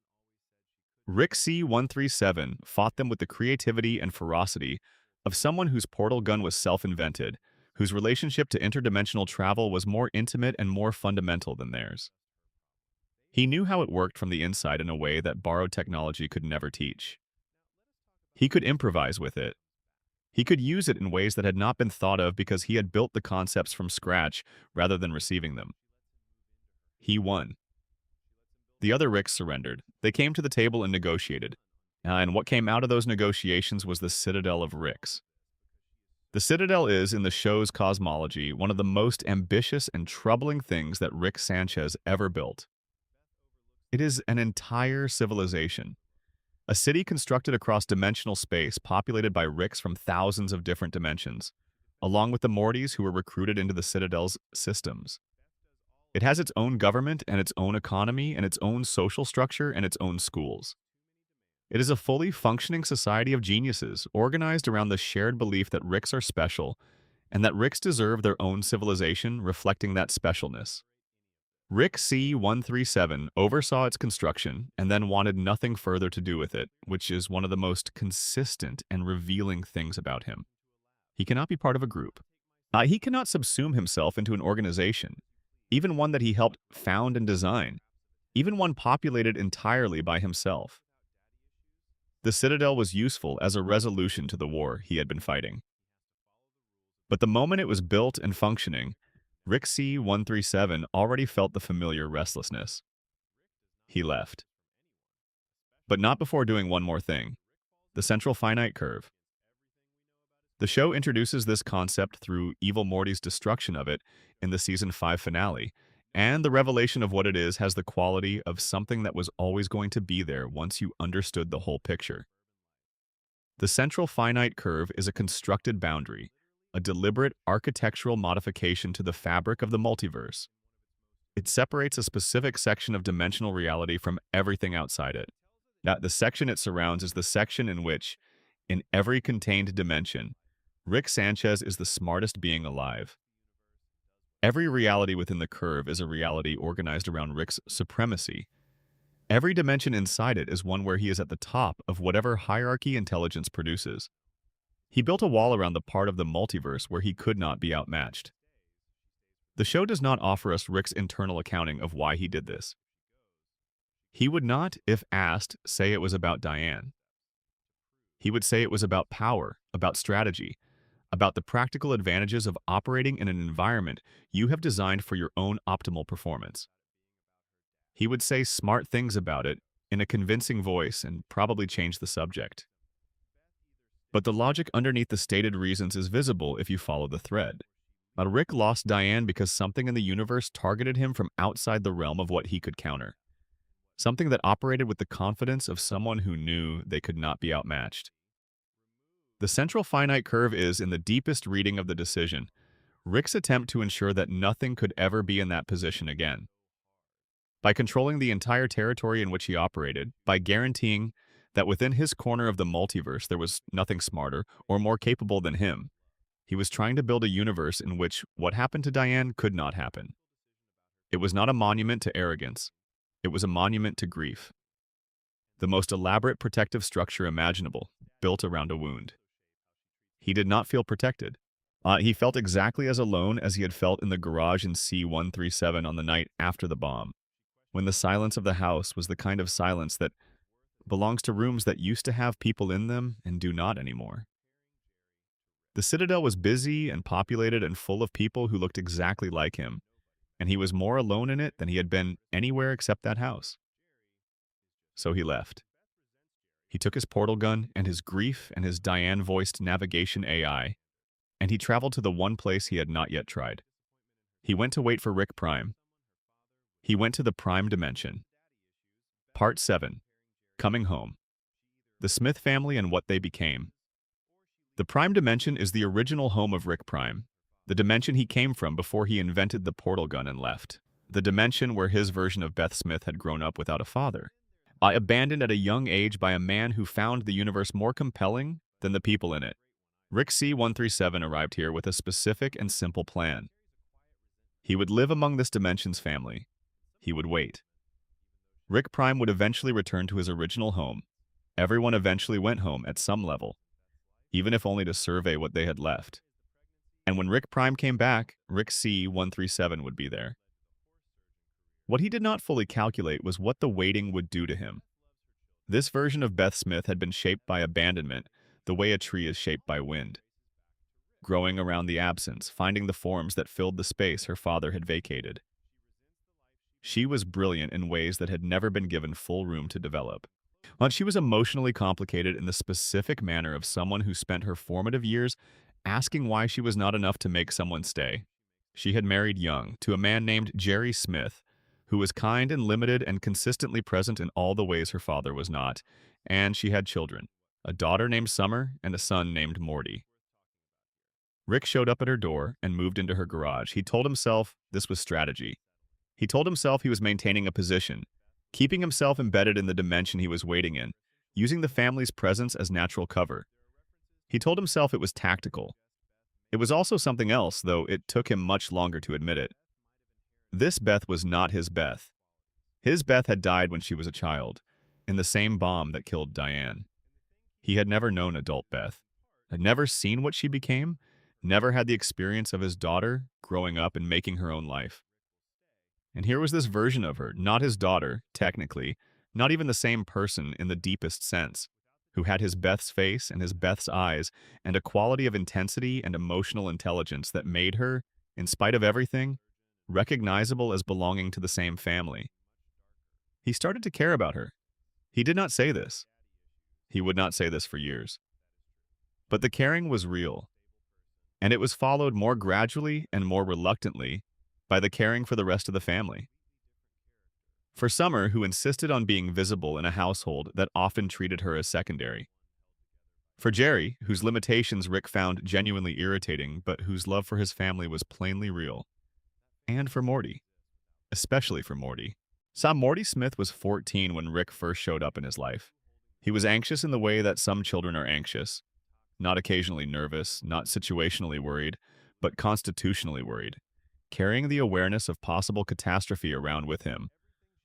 Rick C-137 fought them with the creativity and ferocity of someone whose portal gun was self-invented, whose relationship to interdimensional travel was more intimate and more fundamental than theirs. He knew how it worked from the inside in a way that borrowed technology could never teach. He could improvise with it. He could use it in ways that had not been thought of because he had built the concepts from scratch rather than receiving them. He won. The other Ricks surrendered. They came to the table and negotiated. And what came out of those negotiations was the Citadel of Ricks. The Citadel is, in the show's cosmology, one of the most ambitious and troubling things that Rick Sanchez ever built. It is an entire civilization. A city constructed across dimensional space populated by Ricks from thousands of different dimensions, along with the Mortys who were recruited into the Citadel's systems. It has its own government and its own economy and its own social structure and its own schools. It is a fully functioning society of geniuses, organized around the shared belief that Ricks are special and that Ricks deserve their own civilization reflecting that specialness. Rick C-137 oversaw its construction and then wanted nothing further to do with it, which is one of the most consistent and revealing things about him. He cannot be part of a group. He cannot subsume himself into an organization, even one that he helped found and design, even one populated entirely by himself. The Citadel was useful as a resolution to the war he had been fighting. But the moment it was built and functioning, Rick C-137 already felt the familiar restlessness. He left. But not before doing one more thing: the central finite curve. The show introduces this concept through Evil Morty's destruction of it in the Season 5 finale, and the revelation of what it is has the quality of something that was always going to be there once you understood the whole picture. The central finite curve is a constructed boundary, a deliberate architectural modification to the fabric of the multiverse. It separates a specific section of dimensional reality from everything outside it. Now, the section it surrounds is the section in which, in every contained dimension, Rick Sanchez is the smartest being alive. Every reality within the curve is a reality organized around Rick's supremacy. Every dimension inside it is one where he is at the top of whatever hierarchy intelligence produces. He built a wall around the part of the multiverse where he could not be outmatched. The show does not offer us Rick's internal accounting of why he did this. He would not, if asked, say it was about Diane. He would say it was about power, about strategy, about the practical advantages of operating in an environment you have designed for your own optimal performance. He would say smart things about it in a convincing voice and probably change the subject. But the logic underneath the stated reasons is visible if you follow the thread. But Rick lost Diane because something in the universe targeted him from outside the realm of what he could counter. Something that operated with the confidence of someone who knew they could not be outmatched. The central finite curve is, in the deepest reading of the decision, Rick's attempt to ensure that nothing could ever be in that position again. By controlling the entire territory in which he operated, by guaranteeing that within his corner of the multiverse there was nothing smarter or more capable than him, he was trying to build a universe in which what happened to Diane could not happen. It was not a monument to arrogance. It was a monument to grief. The most elaborate protective structure imaginable, built around a wound. He did not feel protected. He felt exactly as alone as he had felt in the garage in C-137 on the night after the bomb, when the silence of the house was the kind of silence that belongs to rooms that used to have people in them and do not anymore. The Citadel was busy and populated and full of people who looked exactly like him, and he was more alone in it than he had been anywhere except that house. So he left. He took his portal gun and his grief and his Diane-voiced navigation AI, and he traveled to the one place he had not yet tried. He went to wait for Rick Prime. He went to the Prime Dimension. Part 7. Coming Home. The Smith family and what they became. The Prime Dimension is the original home of Rick Prime, the dimension he came from before he invented the portal gun and left. The dimension where his version of Beth Smith had grown up without a father. Abandoned at a young age by a man who found the universe more compelling than the people in it. Rick C-137 arrived here with a specific and simple plan. He would live among this dimension's family. He would wait. Rick Prime would eventually return to his original home. Everyone eventually went home at some level, even if only to survey what they had left. And when Rick Prime came back, Rick C-137 would be there. What he did not fully calculate was what the waiting would do to him. This version of Beth Smith had been shaped by abandonment, the way a tree is shaped by wind. Growing around the absence, finding the forms that filled the space her father had vacated. She was brilliant in ways that had never been given full room to develop. But she was emotionally complicated in the specific manner of someone who spent her formative years asking why she was not enough to make someone stay. She had married young to a man named Jerry Smith, who was kind and limited and consistently present in all the ways her father was not, and she had children, a daughter named Summer and a son named Morty. Rick showed up at her door and moved into her garage. He told himself this was strategy. He told himself he was maintaining a position, keeping himself embedded in the dimension he was waiting in, using the family's presence as natural cover. He told himself it was tactical. It was also something else, though it took him much longer to admit it. This Beth was not his Beth. His Beth had died when she was a child, in the same bomb that killed Diane. He had never known adult Beth, had never seen what she became, never had the experience of his daughter growing up and making her own life. And here was this version of her, not his daughter, technically, not even the same person in the deepest sense, who had his Beth's face and his Beth's eyes and a quality of intensity and emotional intelligence that made her, in spite of everything, recognizable as belonging to the same family. He started to care about her. He did not say this. He would not say this for years. But the caring was real, and it was followed more gradually and more reluctantly by the caring for the rest of the family. For Summer, who insisted on being visible in a household that often treated her as secondary. For Jerry, whose limitations Rick found genuinely irritating, but whose love for his family was plainly real. And for Morty. Especially for Morty. Morty Smith was 14 when Rick first showed up in his life. He was anxious in the way that some children are anxious. Not occasionally nervous, not situationally worried, but constitutionally worried. Carrying the awareness of possible catastrophe around with him,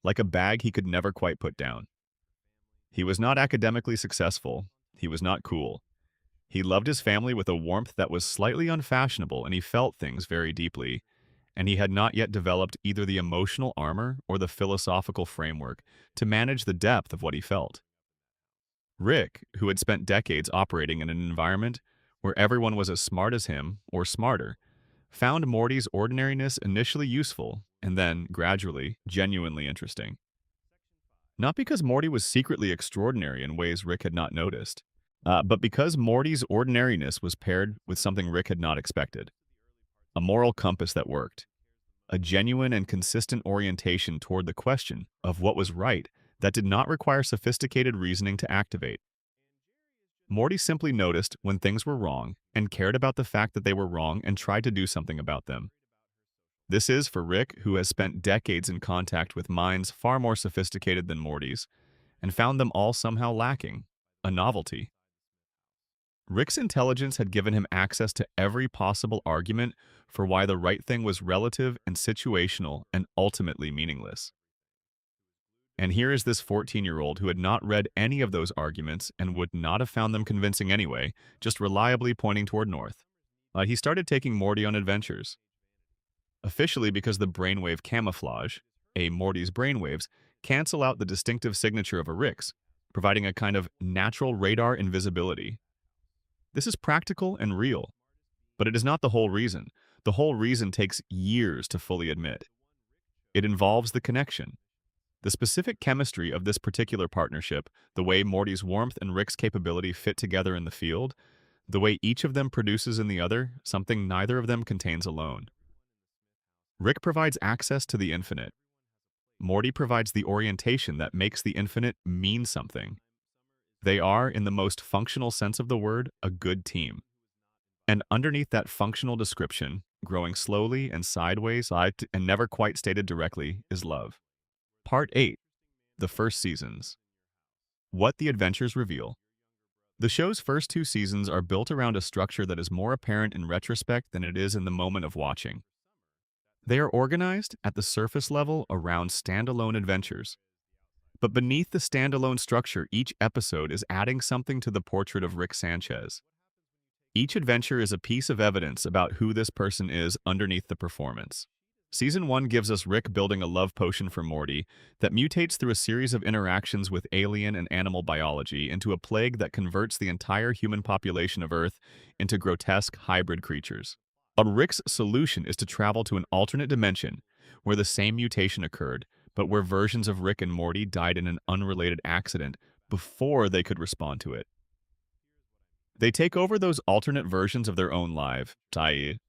like a bag he could never quite put down. He was not academically successful. He was not cool. He loved his family with a warmth that was slightly unfashionable, and he felt things very deeply. And he had not yet developed either the emotional armor or the philosophical framework to manage the depth of what he felt. Rick, who had spent decades operating in an environment where everyone was as smart as him, or smarter, found Morty's ordinariness initially useful and then, gradually, genuinely interesting. Not because Morty was secretly extraordinary in ways Rick had not noticed, but because Morty's ordinariness was paired with something Rick had not expected. A moral compass that worked. A genuine and consistent orientation toward the question of what was right that did not require sophisticated reasoning to activate. Morty simply noticed when things were wrong and cared about the fact that they were wrong and tried to do something about them. This is for Rick, who has spent decades in contact with minds far more sophisticated than Morty's and found them all somehow lacking, a novelty. Rick's intelligence had given him access to every possible argument for why the right thing was relative and situational and ultimately meaningless. And here is this 14-year-old who had not read any of those arguments and would not have found them convincing anyway, just reliably pointing toward north. He started taking Morty on adventures. Officially because the brainwave camouflage, Morty's brainwaves, cancel out the distinctive signature of a Rick's, providing a kind of natural radar invisibility. This is practical and real, but it is not the whole reason. The whole reason takes years to fully admit. It involves the connection. The specific chemistry of this particular partnership, the way Morty's warmth and Rick's capability fit together in the field, the way each of them produces in the other something neither of them contains alone. Rick provides access to the infinite. Morty provides the orientation that makes the infinite mean something. They are, in the most functional sense of the word, a good team. And underneath that functional description, growing slowly and sideways and never quite stated directly, is love. Part 8. The First Seasons. What the Adventures Reveal. The show's first 2 seasons are built around a structure that is more apparent in retrospect than it is in the moment of watching. They are organized at the surface level around standalone adventures. But beneath the standalone structure, each episode is adding something to the portrait of Rick Sanchez. Each adventure is a piece of evidence about who this person is underneath the performance. Season 1 gives us Rick building a love potion for Morty that mutates through a series of interactions with alien and animal biology into a plague that converts the entire human population of Earth into grotesque hybrid creatures. Rick's solution is to travel to an alternate dimension where the same mutation occurred, but where versions of Rick and Morty died in an unrelated accident before they could respond to it. They take over those alternate versions of their own life, i.e.,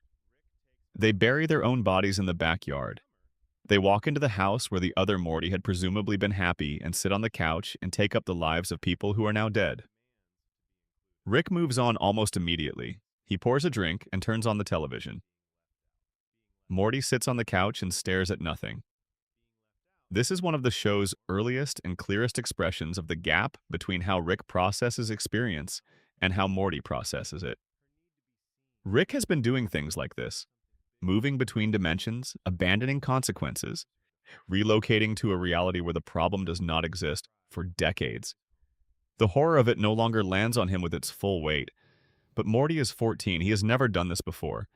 they bury their own bodies in the backyard. They walk into the house where the other Morty had presumably been happy and sit on the couch and take up the lives of people who are now dead. Rick moves on almost immediately. He pours a drink and turns on the television. Morty sits on the couch and stares at nothing. This is one of the show's earliest and clearest expressions of the gap between how Rick processes experience and how Morty processes it. Rick has been doing things like this, moving between dimensions, abandoning consequences, relocating to a reality where the problem does not exist for decades. The horror of it no longer lands on him with its full weight. But Morty is 14, he has never done this before,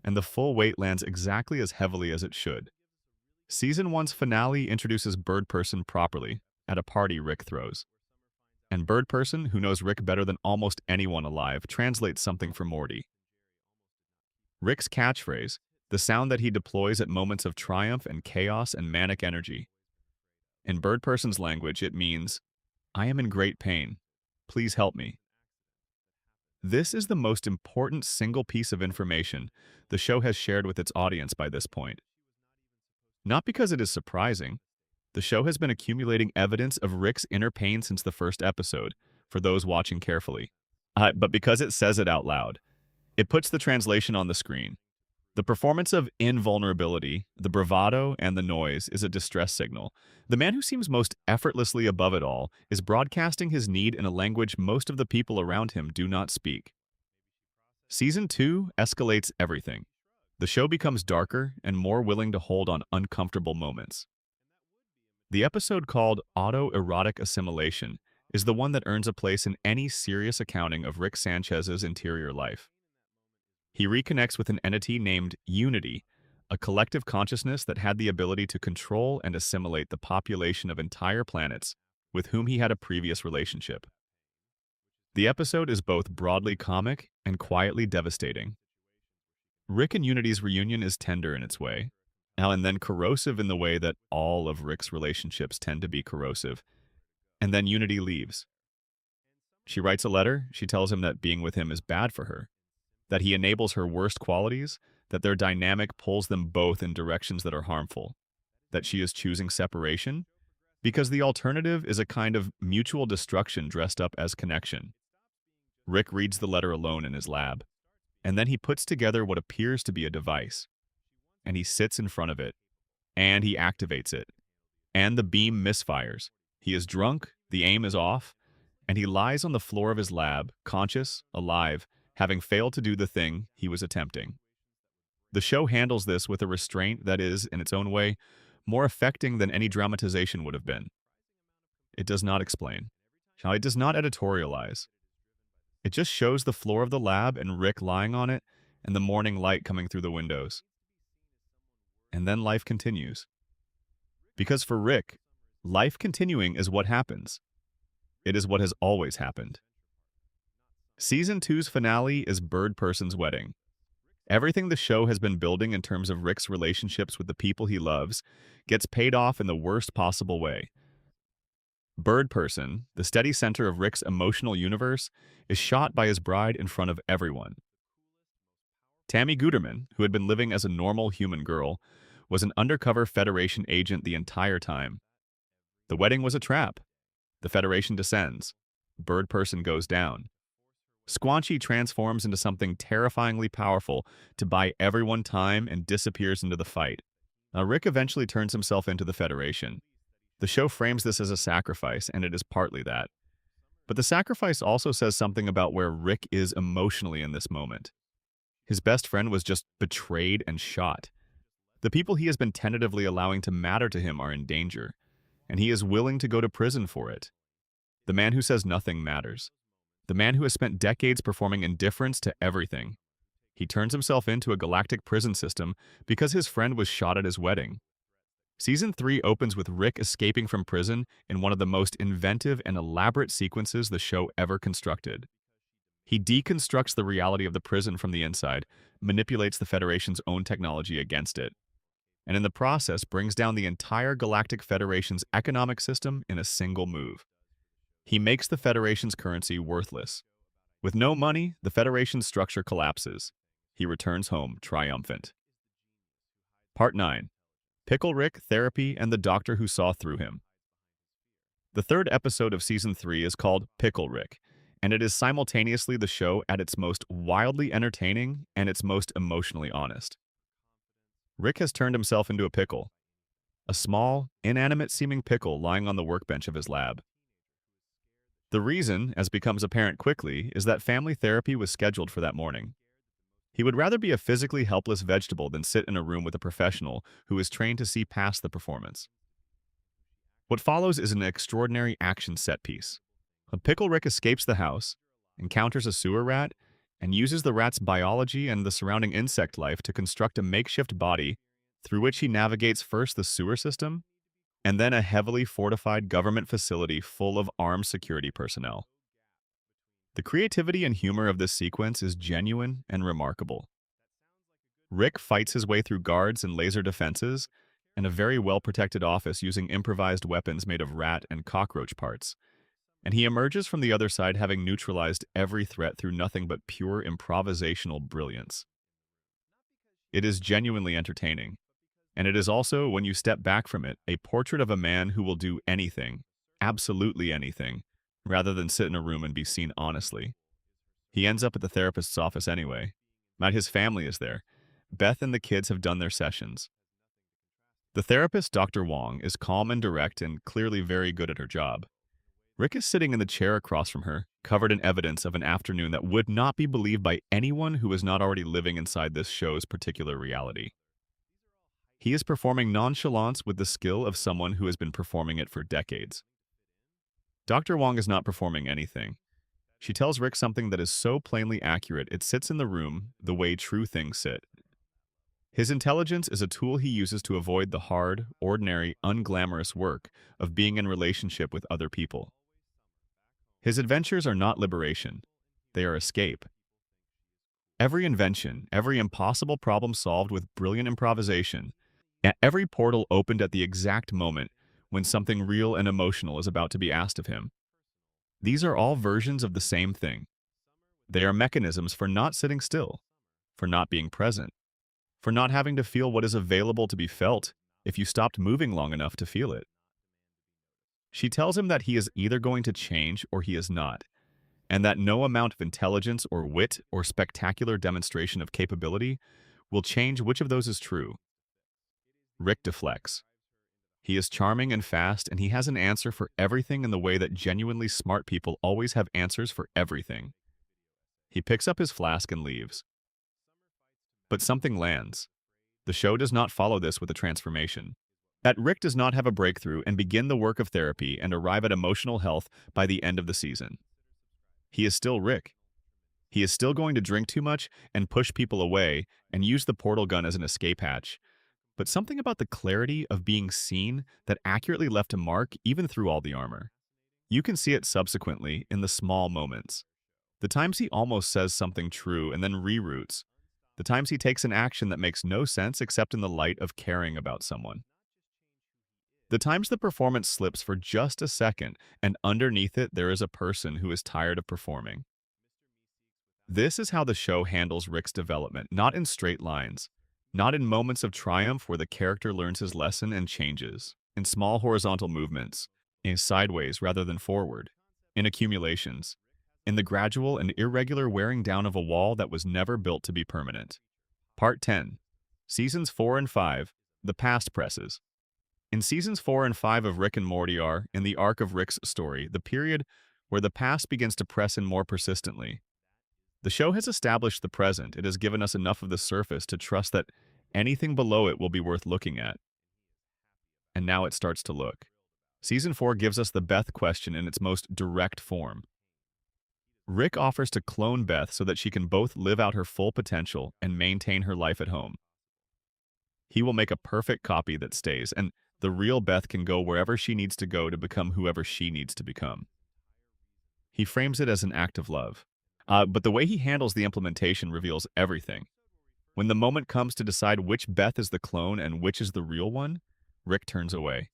and the full weight lands exactly as heavily as it should. Season 1's finale introduces Bird Person properly, at a party Rick throws. And Bird Person, who knows Rick better than almost anyone alive, translates something for Morty. Rick's catchphrase, the sound that he deploys at moments of triumph and chaos and manic energy. In Bird Person's language, it means, "I am in great pain. Please help me." This is the most important single piece of information the show has shared with its audience by this point. Not because it is surprising. The show has been accumulating evidence of Rick's inner pain since the first episode, for those watching carefully. But because it says it out loud. It puts the translation on the screen. The performance of invulnerability, the bravado, and the noise is a distress signal. The man who seems most effortlessly above it all is broadcasting his need in a language most of the people around him do not speak. Season 2 escalates everything. The show becomes darker and more willing to hold on uncomfortable moments. The episode called Autoerotic Assimilation is the one that earns a place in any serious accounting of Rick Sanchez's interior life. He reconnects with an entity named Unity, a collective consciousness that had the ability to control and assimilate the population of entire planets with whom he had a previous relationship. The episode is both broadly comic and quietly devastating. Rick and Unity's reunion is tender in its way, and then corrosive in the way that all of Rick's relationships tend to be corrosive, and then Unity leaves. She writes a letter, she tells him that being with him is bad for her, that he enables her worst qualities, that their dynamic pulls them both in directions that are harmful, that she is choosing separation, because the alternative is a kind of mutual destruction dressed up as connection. Rick reads the letter alone in his lab, and then he puts together what appears to be a device, and he sits in front of it, and he activates it, and the beam misfires. He is drunk, the aim is off, and he lies on the floor of his lab, conscious, alive, having failed to do the thing he was attempting. The show handles this with a restraint that is, in its own way, more affecting than any dramatization would have been. It does not explain. It does not editorialize. It just shows the floor of the lab and Rick lying on it and the morning light coming through the windows. And then life continues. Because for Rick, life continuing is what happens. It is what has always happened. Season 2's finale is Bird Person's wedding. Everything the show has been building in terms of Rick's relationships with the people he loves gets paid off in the worst possible way. Bird Person, the steady center of Rick's emotional universe, is shot by his bride in front of everyone. Tammy Guterman, who had been living as a normal human girl, was an undercover Federation agent the entire time. The wedding was a trap. The Federation descends. Bird Person goes down. Squanchy transforms into something terrifyingly powerful to buy everyone time and disappears into the fight. Now, Rick eventually turns himself into the Federation. The show frames this as a sacrifice, and it is partly that. But the sacrifice also says something about where Rick is emotionally in this moment. His best friend was just betrayed and shot. The people he has been tentatively allowing to matter to him are in danger, and he is willing to go to prison for it. The man who says nothing matters. The man who has spent decades performing indifference to everything. He turns himself into a galactic prison system because his friend was shot at his wedding. Season 3 opens with Rick escaping from prison in one of the most inventive and elaborate sequences the show ever constructed. He deconstructs the reality of the prison from the inside, manipulates the Federation's own technology against it, and in the process brings down the entire Galactic Federation's economic system in a single move. He makes the Federation's currency worthless. With no money, the Federation's structure collapses. He returns home triumphant. Part 9. Pickle Rick, Therapy, and the Doctor Who Saw Through Him. The third episode of Season 3 is called Pickle Rick, and it is simultaneously the show at its most wildly entertaining and its most emotionally honest. Rick has turned himself into a pickle. A small, inanimate-seeming pickle lying on the workbench of his lab. The reason, as becomes apparent quickly, is that family therapy was scheduled for that morning. He would rather be a physically helpless vegetable than sit in a room with a professional who is trained to see past the performance. What follows is an extraordinary action set piece. Pickle Rick escapes the house, encounters a sewer rat, and uses the rat's biology and the surrounding insect life to construct a makeshift body through which he navigates first the sewer system and then a heavily fortified government facility full of armed security personnel. The creativity and humor of this sequence is genuine and remarkable. Rick fights his way through guards and laser defenses and a very well-protected office using improvised weapons made of rat and cockroach parts, and he emerges from the other side having neutralized every threat through nothing but pure improvisational brilliance. It is genuinely entertaining, and it is also, when you step back from it, a portrait of a man who will do anything, absolutely anything, rather than sit in a room and be seen honestly. He ends up at the therapist's office anyway. His family is there. Beth and the kids have done their sessions. The therapist, Dr. Wong, is calm and direct and clearly very good at her job. Rick is sitting in the chair across from her, covered in evidence of an afternoon that would not be believed by anyone who is not already living inside this show's particular reality. He is performing nonchalance with the skill of someone who has been performing it for decades. Dr. Wong is not performing anything. She tells Rick something that is so plainly accurate it sits in the room the way true things sit. His intelligence is a tool he uses to avoid the hard, ordinary, unglamorous work of being in relationship with other people. His adventures are not liberation. They are escape. Every invention, every impossible problem solved with brilliant improvisation, every portal opened at the exact moment when something real and emotional is about to be asked of him. These are all versions of the same thing. They are mechanisms for not sitting still, for not being present, for not having to feel what is available to be felt if you stopped moving long enough to feel it. She tells him that he is either going to change or he is not, and that no amount of intelligence or wit or spectacular demonstration of capability will change which of those is true. Rick deflects. He is charming and fast, and he has an answer for everything in the way that genuinely smart people always have answers for everything. He picks up his flask and leaves. But something lands. The show does not follow this with a transformation. Rick does not have a breakthrough and begin the work of therapy and arrive at emotional health by the end of the season. He is still Rick. He is still going to drink too much and push people away and use the portal gun as an escape hatch. But something about the clarity of being seen that accurately left a mark even through all the armor. You can see it subsequently in the small moments. The times he almost says something true and then reroutes. The times he takes an action that makes no sense except in the light of caring about someone. The times the performance slips for just a second and underneath it there is a person who is tired of performing. This is how the show handles Rick's development, not in straight lines, Not in moments of triumph where the character learns his lesson and changes, in small horizontal movements, in sideways rather than forward, in accumulations, in the gradual and irregular wearing down of a wall that was never built to be permanent. Part 10. Seasons 4 and 5, The Past Presses. In Seasons 4 and 5 of Rick and Morty are, in the arc of Rick's story, the period where the past begins to press in more persistently. The show has established the present. It has given us enough of the surface to trust that anything below it will be worth looking at. And now it starts to look. Season 4 gives us the Beth question in its most direct form. Rick offers to clone Beth so that she can both live out her full potential and maintain her life at home. He will make a perfect copy that stays, and the real Beth can go wherever she needs to go to become whoever she needs to become. He frames it as an act of love. But the way he handles the implementation reveals everything. When the moment comes to decide which Beth is the clone and which is the real one, Rick turns away.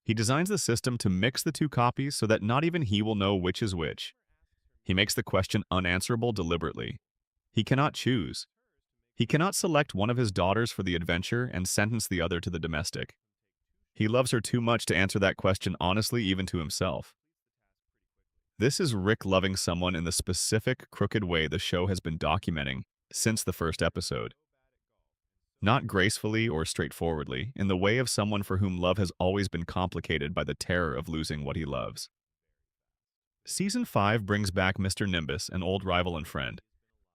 He designs the system to mix the two copies so that not even he will know which is which. He makes the question unanswerable deliberately. He cannot choose. He cannot select one of his daughters for the adventure and sentence the other to the domestic. He loves her too much to answer that question honestly even to himself. This is Rick loving someone in the specific, crooked way the show has been documenting since the first episode. Not gracefully or straightforwardly, in the way of someone for whom love has always been complicated by the terror of losing what he loves. Season 5 brings back Mr. Nimbus, an old rival and friend,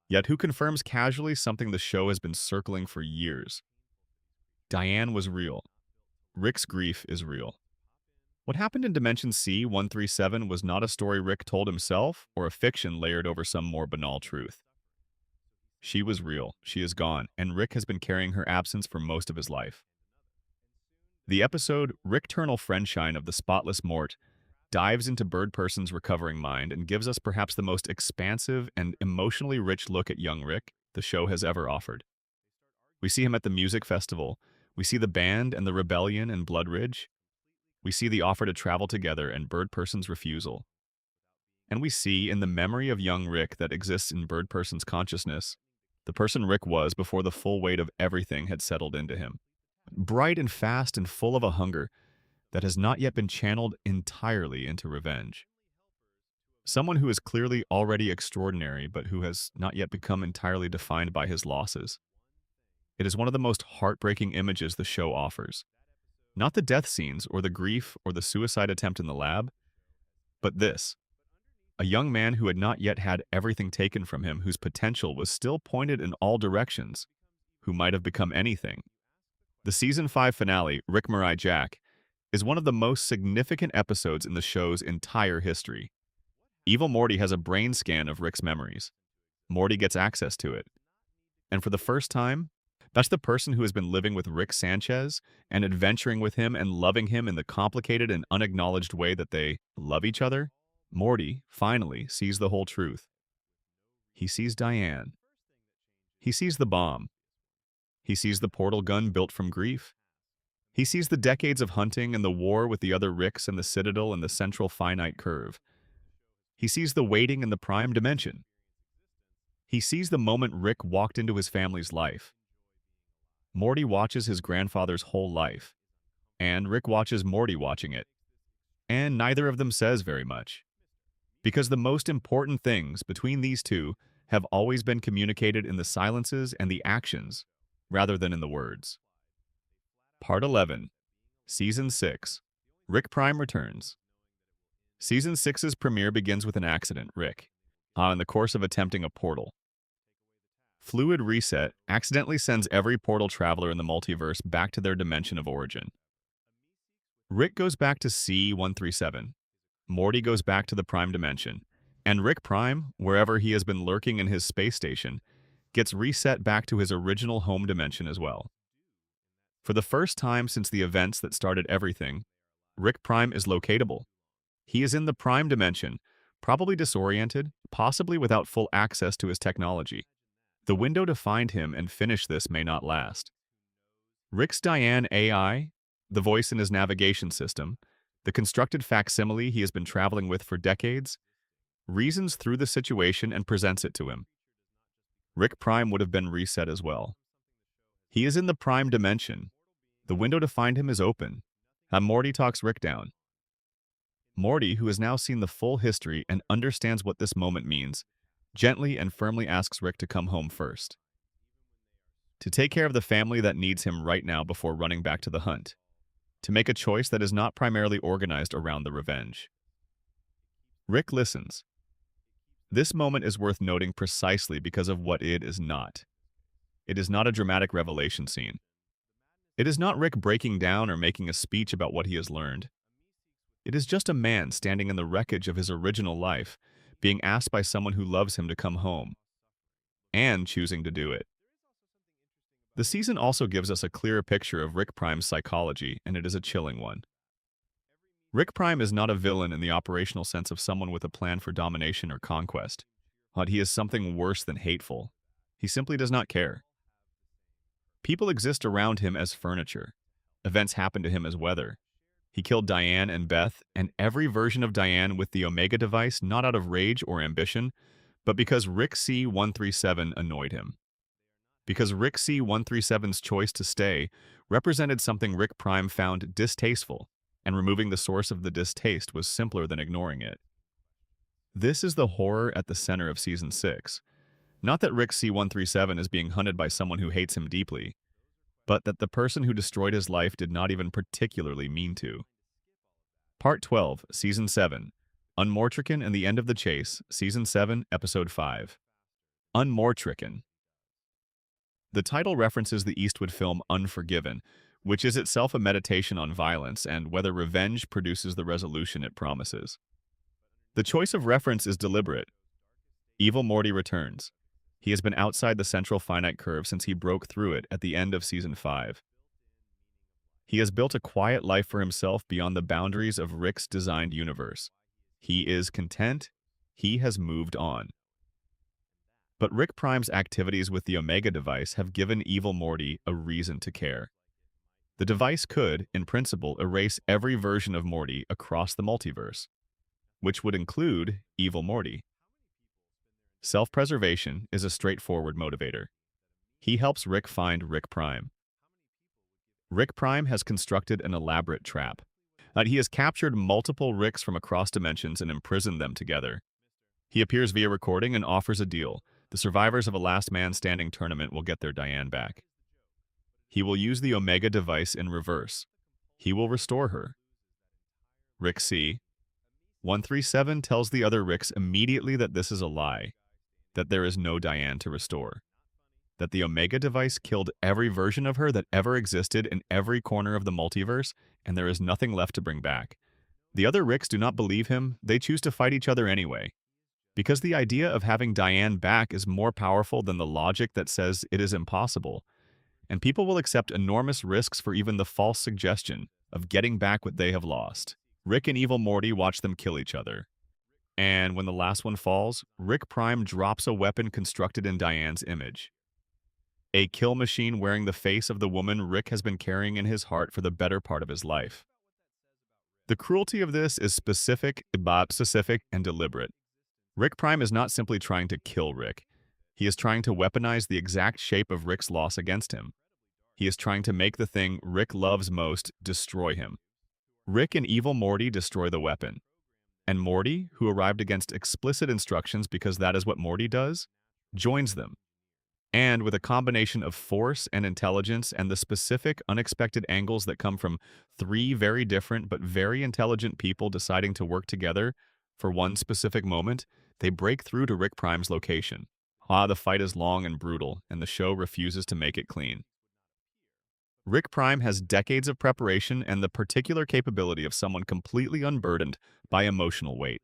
yet who confirms casually something the show has been circling for years. Diane was real. Rick's grief is real. What happened in Dimension C-137 was not a story Rick told himself or a fiction layered over some more banal truth. She was real, she is gone, and Rick has been carrying her absence for most of his life. The episode, Rick-ternal Friendshine of the Spotless Mort, dives into Bird Person's recovering mind and gives us perhaps the most expansive and emotionally rich look at young Rick the show has ever offered. We see him at the music festival, we see the band and the rebellion in Blood Ridge, we see the offer to travel together and Bird Person's refusal. And we see, in the memory of young Rick that exists in Bird Person's consciousness, the person Rick was before the full weight of everything had settled into him. Bright and fast and full of a hunger that has not yet been channeled entirely into revenge. Someone who is clearly already extraordinary, but who has not yet become entirely defined by his losses. It is one of the most heartbreaking images the show offers. Not the death scenes, or the grief, or the suicide attempt in the lab, but this. A young man who had not yet had everything taken from him, whose potential was still pointed in all directions, who might have become anything. The Season 5 finale, Rick Mirai Jack, is one of the most significant episodes in the show's entire history. Evil Morty has a brain scan of Rick's memories. Morty gets access to it. And for the first time, that's the person who has been living with Rick Sanchez and adventuring with him and loving him in the complicated and unacknowledged way that they love each other. Morty, finally, sees the whole truth. He sees Diane. He sees the bomb. He sees the portal gun built from grief. He sees the decades of hunting and the war with the other Ricks and the Citadel and the central finite curve. He sees the waiting in the prime dimension. He sees the moment Rick walked into his family's life. Morty watches his grandfather's whole life, and Rick watches Morty watching it. And neither of them says very much. Because the most important things between these two have always been communicated in the silences and the actions, rather than in the words. Part 11. Season 6. Rick Prime returns. Season 6's premiere begins with an accident, Rick, in the course of attempting a portal. Fluid Reset accidentally sends every portal traveler in the multiverse back to their dimension of origin. Rick goes back to C-137. Morty goes back to the Prime Dimension. And Rick Prime, wherever he has been lurking in his space station, gets reset back to his original home dimension as well. For the first time since the events that started everything, Rick Prime is locatable. He is in the Prime Dimension, probably disoriented, possibly without full access to his technology. The window to find him and finish this may not last. Rick's Diane AI, the voice in his navigation system, the constructed facsimile he has been traveling with for decades, reasons through the situation and presents it to him. Rick Prime would have been reset as well. He is in the prime dimension. The window to find him is open. And Morty talks Rick down. Morty, who has now seen the full history and understands what this moment means, gently and firmly asks Rick to come home first. To take care of the family that needs him right now before running back to the hunt. To make a choice that is not primarily organized around the revenge. Rick listens. This moment is worth noting precisely because of what it is not. It is not a dramatic revelation scene. It is not Rick breaking down or making a speech about what he has learned. It is just a man standing in the wreckage of his original life, being asked by someone who loves him to come home, and choosing to do it. The season also gives us a clearer picture of Rick Prime's psychology, and it is a chilling one. Rick Prime is not a villain in the operational sense of someone with a plan for domination or conquest, but he is something worse than hateful. He simply does not care. People exist around him as furniture. Events happen to him as weather. He killed Diane and Beth, and every version of Diane with the Omega device not out of rage or ambition, but because Rick C-137 annoyed him. Because Rick C-137's choice to stay represented something Rick Prime found distasteful, and removing the source of the distaste was simpler than ignoring it. This is the horror at the center of Season 6. Not that Rick C-137 is being hunted by someone who hates him deeply, but that the person who destroyed his life did not even particularly mean to. Part 12, Season 7, Unmortrican and the End of the Chase, Season 7, Episode 5. Unmortrican. The title references the Eastwood film Unforgiven, which is itself a meditation on violence and whether revenge produces the resolution it promises. The choice of reference is deliberate. Evil Morty returns. He has been outside the central finite curve since he broke through it at the end of Season 5. He has built a quiet life for himself beyond the boundaries of Rick's designed universe. He is content. He has moved on. But Rick Prime's activities with the Omega device have given Evil Morty a reason to care. The device could, in principle, erase every version of Morty across the multiverse, which would include Evil Morty. Self-preservation is a straightforward motivator. He helps Rick find Rick Prime. Rick Prime has constructed an elaborate trap. He has captured multiple Ricks from across dimensions and imprisoned them together. He appears via recording and offers a deal. The survivors of a Last Man Standing tournament will get their Diane back. He will use the Omega device in reverse. He will restore her. Rick C-137 tells the other Ricks immediately that this is a lie, that there is no Diane to restore, that the Omega device killed every version of her that ever existed in every corner of the multiverse, and there is nothing left to bring back. The other Ricks do not believe him. They choose to fight each other anyway, because the idea of having Diane back is more powerful than the logic that says it is impossible, and people will accept enormous risks for even the false suggestion of getting back what they have lost. Rick and Evil Morty watch them kill each other. And when the last one falls, Rick Prime drops a weapon constructed in Diane's image. A kill machine wearing the face of the woman Rick has been carrying in his heart for the better part of his life. The cruelty of this is specific and deliberate. Rick Prime is not simply trying to kill Rick. He is trying to weaponize the exact shape of Rick's loss against him. He is trying to make the thing Rick loves most destroy him. Rick and Evil Morty destroy the weapon. And Morty, who arrived against explicit instructions because that is what Morty does, joins them. And with a combination of force and intelligence and the specific, unexpected angles that come from three very different but very intelligent people deciding to work together for one specific moment, they break through to Rick Prime's location. The fight is long and brutal, and the show refuses to make it clean. Rick Prime has decades of preparation and the particular capability of someone completely unburdened by emotional weight.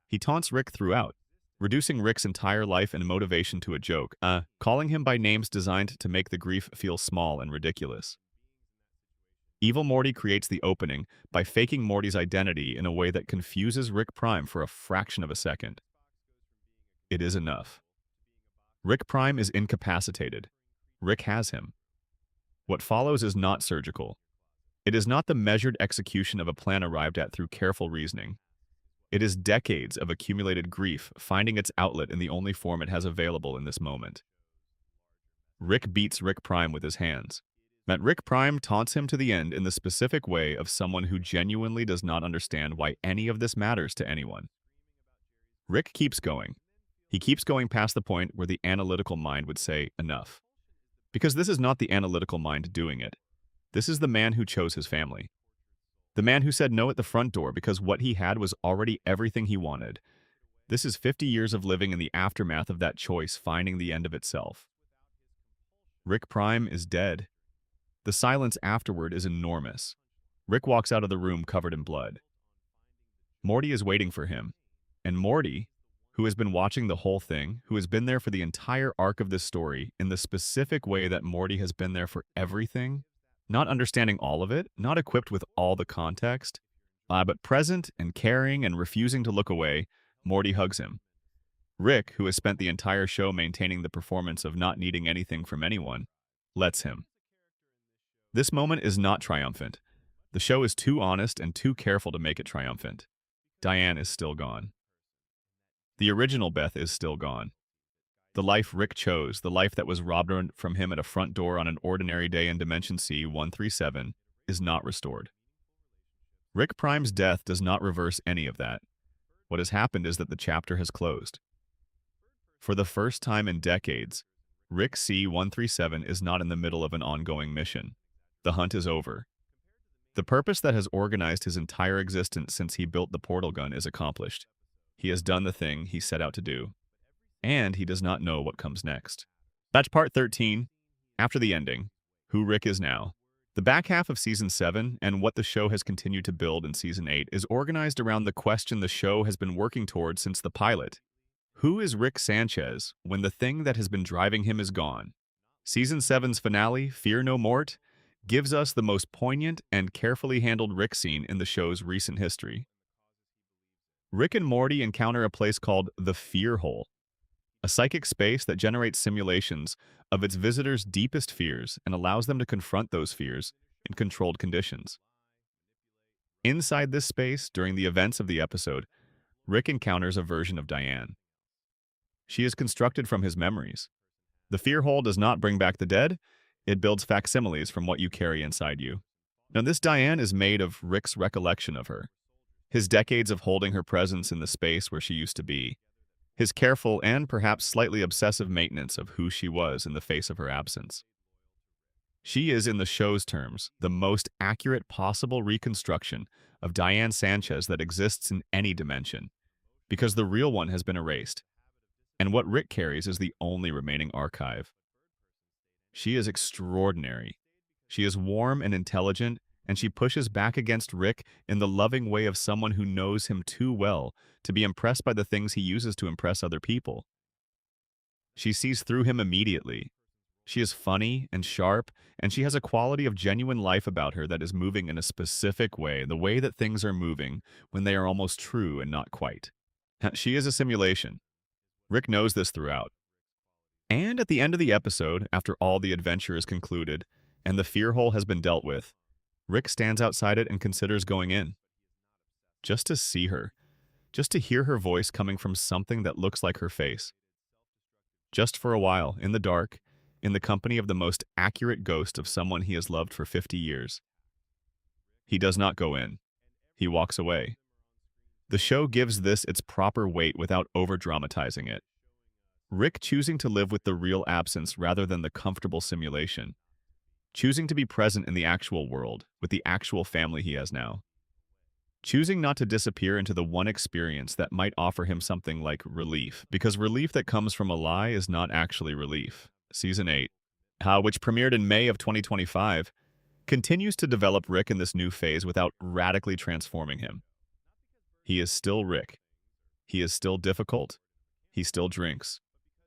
He taunts Rick throughout, reducing Rick's entire life and motivation to a joke, calling him by names designed to make the grief feel small and ridiculous. Evil Morty creates the opening by faking Morty's identity in a way that confuses Rick Prime for a fraction of a second. It is enough. Rick Prime is incapacitated. Rick has him. What follows is not surgical. It is not the measured execution of a plan arrived at through careful reasoning. It is decades of accumulated grief finding its outlet in the only form it has available in this moment. Rick beats Rick Prime with his hands. That Rick Prime taunts him to the end in the specific way of someone who genuinely does not understand why any of this matters to anyone. Rick keeps going. He keeps going past the point where the analytical mind would say, enough. Because this is not the analytical mind doing it. This is the man who chose his family. The man who said no at the front door because what he had was already everything he wanted. This is 50 years of living in the aftermath of that choice finding the end of itself. Rick Prime is dead. The silence afterward is enormous. Rick walks out of the room covered in blood. Morty is waiting for him. And Morty, who has been watching the whole thing, who has been there for the entire arc of this story in the specific way that Morty has been there for everything, not understanding all of it, not equipped with all the context, but present and caring and refusing to look away, Morty hugs him. Rick, who has spent the entire show maintaining the performance of not needing anything from anyone, lets him. This moment is not triumphant. The show is too honest and too careful to make it triumphant. Diane is still gone. The original Beth is still gone. The life Rick chose, the life that was robbed from him at a front door on an ordinary day in Dimension C-137, is not restored. Rick Prime's death does not reverse any of that. What has happened is that the chapter has closed. For the first time in decades, Rick C-137 is not in the middle of an ongoing mission. The hunt is over. The purpose that has organized his entire existence since he built the portal gun is accomplished. He has done the thing he set out to do. And he does not know what comes next. That's part 13, after the ending, who Rick is now. The back half of Season 7 and what the show has continued to build in Season 8 is organized around the question the show has been working toward since the pilot. Who is Rick Sanchez when the thing that has been driving him is gone? Season 7's finale, Fear No Mort, gives us the most poignant and carefully handled Rick scene in the show's recent history. Rick and Morty encounter a place called the Fear Hole, a psychic space that generates simulations of its visitors' deepest fears and allows them to confront those fears in controlled conditions. Inside this space, during the events of the episode, Rick encounters a version of Diane. She is constructed from his memories. The Fear Hole does not bring back the dead, it builds facsimiles from what you carry inside you. Now, this Diane is made of Rick's recollection of her, his decades of holding her presence in the space where she used to be, his careful and perhaps slightly obsessive maintenance of who she was in the face of her absence. She is, in the show's terms, the most accurate possible reconstruction of Diane Sanchez that exists in any dimension, because the real one has been erased, and what Rick carries is the only remaining archive. She is extraordinary. She is warm and intelligent, and she pushes back against Rick in the loving way of someone who knows him too well to be impressed by the things he uses to impress other people. She sees through him immediately. She is funny and sharp, and she has a quality of genuine life about her that is moving in a specific way, the way that things are moving when they are almost true and not quite. She is a simulation. Rick knows this throughout. And at the end of the episode, after all the adventure is concluded and the fear hole has been dealt with, Rick stands outside it and considers going in. Just to see her. Just to hear her voice coming from something that looks like her face. Just for a while, in the dark, in the company of the most accurate ghost of someone he has loved for 50 years. He does not go in. He walks away. The show gives this its proper weight without over-dramatizing it. Rick choosing to live with the real absence rather than the comfortable simulation. Choosing to be present in the actual world, with the actual family he has now. Choosing not to disappear into the one experience that might offer him something like relief, because relief that comes from a lie is not actually relief. Season 8, which premiered in May of 2025, continues to develop Rick in this new phase without radically transforming him. He is still Rick. He is still difficult. He still drinks.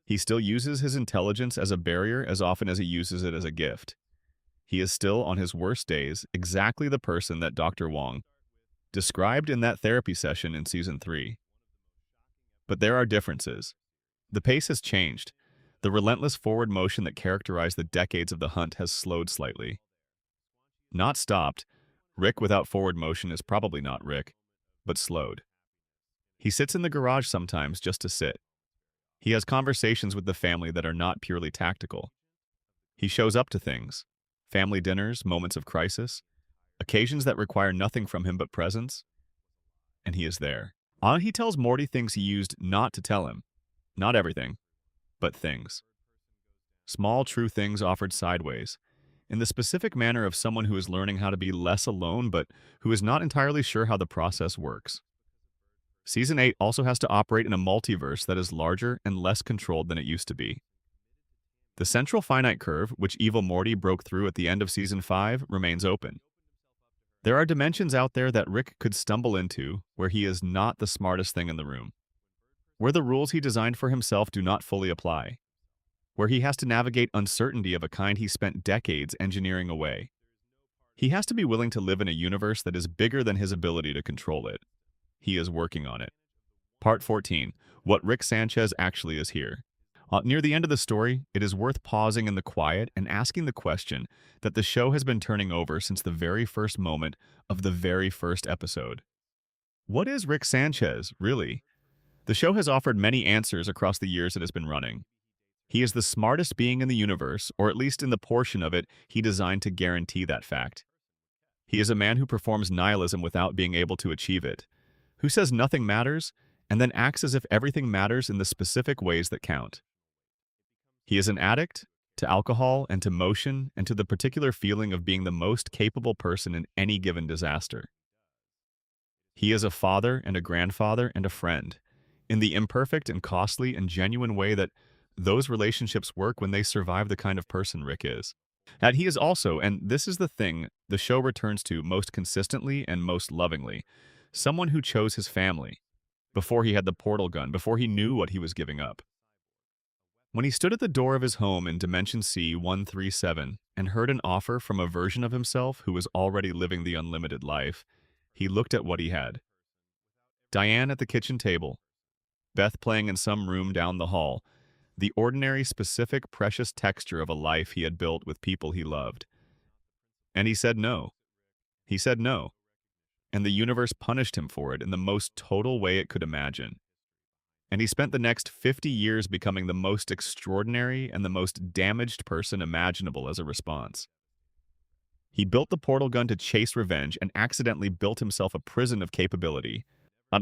He still uses his intelligence as a barrier as often as he uses it as a gift. He is still, on his worst days, exactly the person that Dr. Wong described in that therapy session in Season 3. But there are differences. The pace has changed. The relentless forward motion that characterized the decades of the hunt has slowed slightly. Not stopped. Rick without forward motion is probably not Rick, but slowed. He sits in the garage sometimes just to sit. He has conversations with the family that are not purely tactical. He shows up to things, family dinners, moments of crisis, occasions that require nothing from him but presence, and he is there. He tells Morty things he used not to tell him. Not everything, but things. Small, true things offered sideways, in the specific manner of someone who is learning how to be less alone but who is not entirely sure how the process works. Season 8 also has to operate in a multiverse that is larger and less controlled than it used to be. The central finite curve, which evil Morty broke through at the end of Season 5, remains open. There are dimensions out there that Rick could stumble into where he is not the smartest thing in the room, where the rules he designed for himself do not fully apply, where he has to navigate uncertainty of a kind he spent decades engineering away. He has to be willing to live in a universe that is bigger than his ability to control it. He is working on it. Part 14. What Rick Sanchez actually is here. Near the end of the story, it is worth pausing in the quiet and asking the question that the show has been turning over since the very first moment of the very first episode. What is Rick Sanchez, really? The show has offered many answers across the years it has been running. He is the smartest being in the universe, or at least in the portion of it he designed to guarantee that fact. He is a man who performs nihilism without being able to achieve it, who says nothing matters, and then acts as if everything matters in the specific ways that count. He is an addict to alcohol and to motion and to the particular feeling of being the most capable person in any given disaster. He is a father and a grandfather and a friend, in the imperfect and costly and genuine way that those relationships work when they survive the kind of person Rick is. And he is also, and this is the thing the show returns to most consistently and most lovingly, someone who chose his family before he had the portal gun, before he knew what he was giving up. When he stood at the door of his home in Dimension C-137 and heard an offer from a version of himself who was already living the unlimited life, he looked at what he had. Diane at the kitchen table, Beth playing in some room down the hall, the ordinary, specific, precious texture of a life he had built with people he loved. And he said no. He said no. And the universe punished him for it in the most total way it could imagine. And he spent the next 50 years becoming the most extraordinary and the most damaged person imaginable as a response. He built the portal gun to chase revenge and accidentally built himself a prison of capability.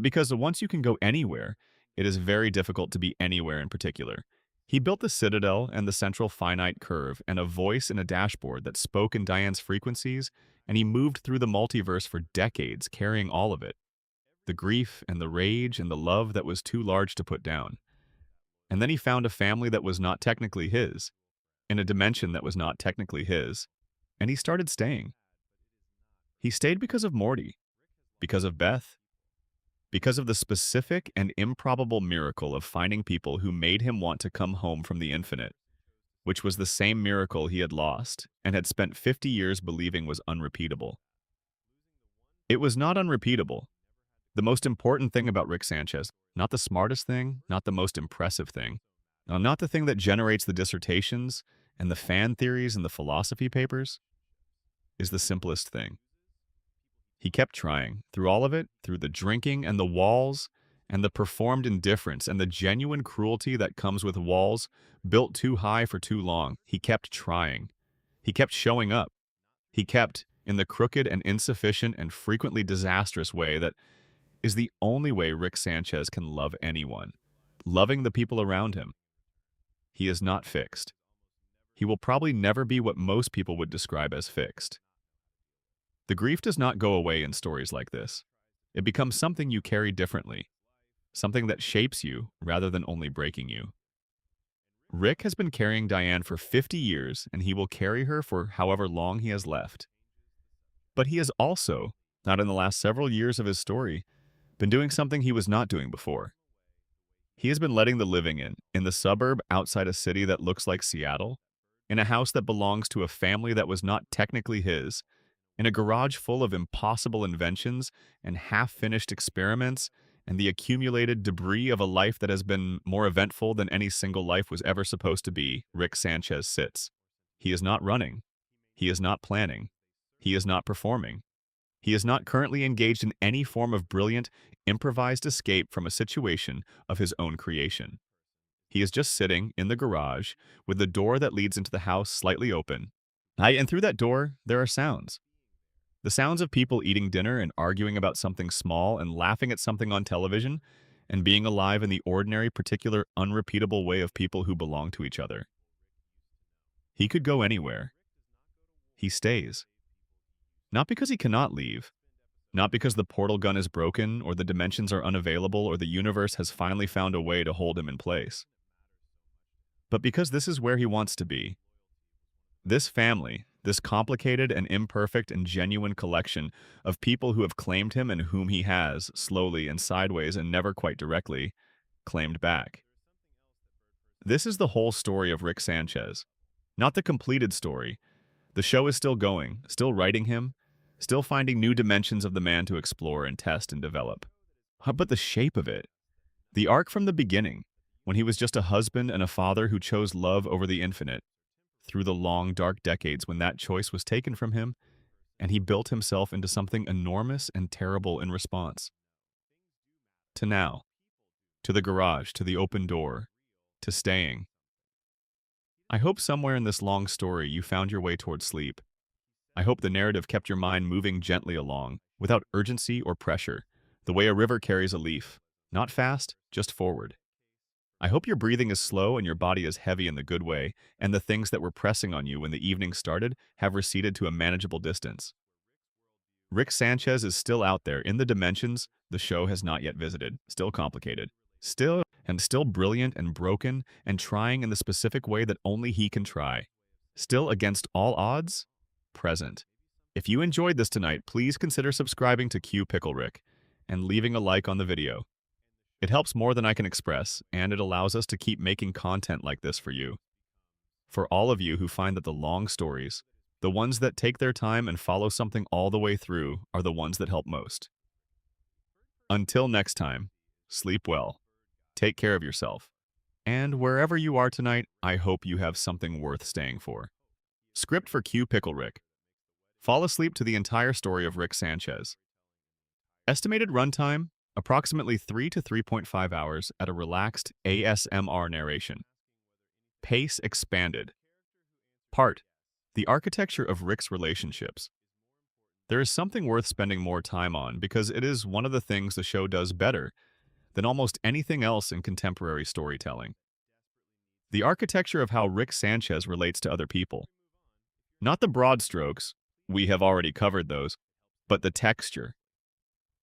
Because once you can go anywhere, it is very difficult to be anywhere in particular. He built the Citadel and the central finite curve and a voice in a dashboard that spoke in Diane's frequencies, and he moved through the multiverse for decades carrying all of it. The grief and the rage and the love that was too large to put down. And then he found a family that was not technically his, in a dimension that was not technically his, and he started staying. He stayed because of Morty, because of Beth, because of the specific and improbable miracle of finding people who made him want to come home from the infinite, which was the same miracle he had lost and had spent 50 years believing was unrepeatable. It was not unrepeatable. The most important thing about Rick Sanchez, not the smartest thing, not the most impressive thing, not the thing that generates the dissertations and the fan theories and the philosophy papers, is the simplest thing. He kept trying, through all of it, through the drinking and the walls and the performed indifference and the genuine cruelty that comes with walls built too high for too long. He kept trying. He kept showing up. He kept, in the crooked and insufficient and frequently disastrous way that is the only way Rick Sanchez can love anyone, loving the people around him. He is not fixed. He will probably never be what most people would describe as fixed. The grief does not go away in stories like this. It becomes something you carry differently, something that shapes you rather than only breaking you. Rick has been carrying Diane for 50 years, and he will carry her for however long he has left. But he has also, not in the last several years of his story, been doing something he was not doing before. He has been letting the living in the suburb outside a city that looks like Seattle, in a house that belongs to a family that was not technically his, in a garage full of impossible inventions and half-finished experiments and the accumulated debris of a life that has been more eventful than any single life was ever supposed to be. Rick Sanchez sits. He is not running. He is not planning. He is not performing. He is not currently engaged in any form of brilliant, improvised escape from a situation of his own creation. He is just sitting in the garage with the door that leads into the house slightly open. And through that door, there are sounds. The sounds of people eating dinner and arguing about something small and laughing at something on television and being alive in the ordinary, particular, unrepeatable way of people who belong to each other. He could go anywhere. He stays. Not because he cannot leave, not because the portal gun is broken or the dimensions are unavailable or the universe has finally found a way to hold him in place, but because this is where he wants to be. This family, this complicated and imperfect and genuine collection of people who have claimed him and whom he has, slowly and sideways and never quite directly, claimed back. This is the whole story of Rick Sanchez. Not the completed story. The show is still going, still writing him, still finding new dimensions of the man to explore and test and develop. But the shape of it, the arc from the beginning, when he was just a husband and a father who chose love over the infinite, through the long, dark decades when that choice was taken from him, and he built himself into something enormous and terrible in response. To now, to the garage, to the open door, to staying. I hope somewhere in this long story you found your way toward sleep. I hope the narrative kept your mind moving gently along, without urgency or pressure, the way a river carries a leaf, not fast, just forward. I hope your breathing is slow and your body is heavy in the good way, and the things that were pressing on you when the evening started have receded to a manageable distance. Rick Sanchez is still out there in the dimensions the show has not yet visited, still complicated, still brilliant and broken and trying in the specific way that only he can try. Still against all odds, present. If you enjoyed this tonight, please consider subscribing to Q Pickle Rick and leaving a like on the video. It helps more than I can express, and it allows us to keep making content like this for you. For all of you who find that the long stories, the ones that take their time and follow something all the way through, are the ones that help most. Until next time, sleep well, take care of yourself, and wherever you are tonight, I hope you have something worth staying for. Script for Q Pickle Rick. Fall asleep to the entire story of Rick Sanchez. Estimated runtime, approximately 3 to 3.5 hours at a relaxed ASMR narration. Pace expanded. Part: the architecture of Rick's relationships. There is something worth spending more time on because it is one of the things the show does better than almost anything else in contemporary storytelling. The architecture of how Rick Sanchez relates to other people. Not the broad strokes, we have already covered those, but the texture.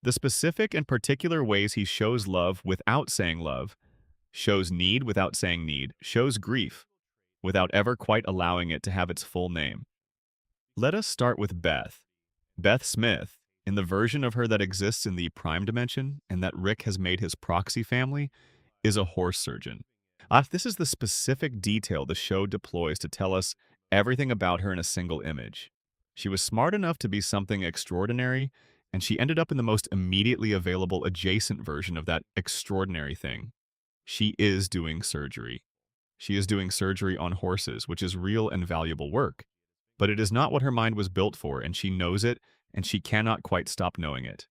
The specific and particular ways he shows love without saying love, shows need without saying need, shows grief without ever quite allowing it to have its full name. Let us start with Beth. Beth Smith, in the version of her that exists in the prime dimension and that Rick has made his proxy family, is a horse surgeon. This is the specific detail the show deploys to tell us everything about her in a single image. She was smart enough to be something extraordinary, and she ended up in the most immediately available adjacent version of that extraordinary thing. She is doing surgery. She is doing surgery on horses, which is real and valuable work. But it is not what her mind was built for, and she knows it, and she cannot quite stop knowing it.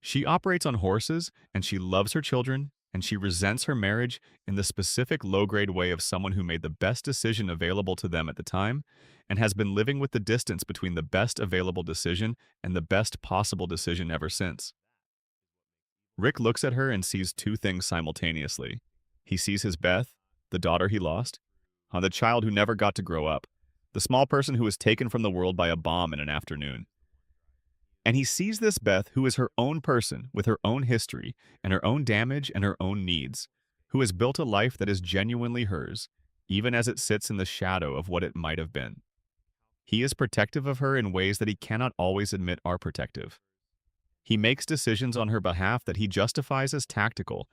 She operates on horses, and she loves her children, and she resents her marriage in the specific low-grade way of someone who made the best decision available to them at the time and has been living with the distance between the best available decision and the best possible decision ever since. Rick looks at her and sees two things simultaneously. He sees his Beth, the daughter he lost, the child who never got to grow up, the small person who was taken from the world by a bomb in an afternoon. And he sees this Beth who is her own person with her own history and her own damage and her own needs, who has built a life that is genuinely hers, even as it sits in the shadow of what it might have been. He is protective of her in ways that he cannot always admit are protective. He makes decisions on her behalf that he justifies as tactical,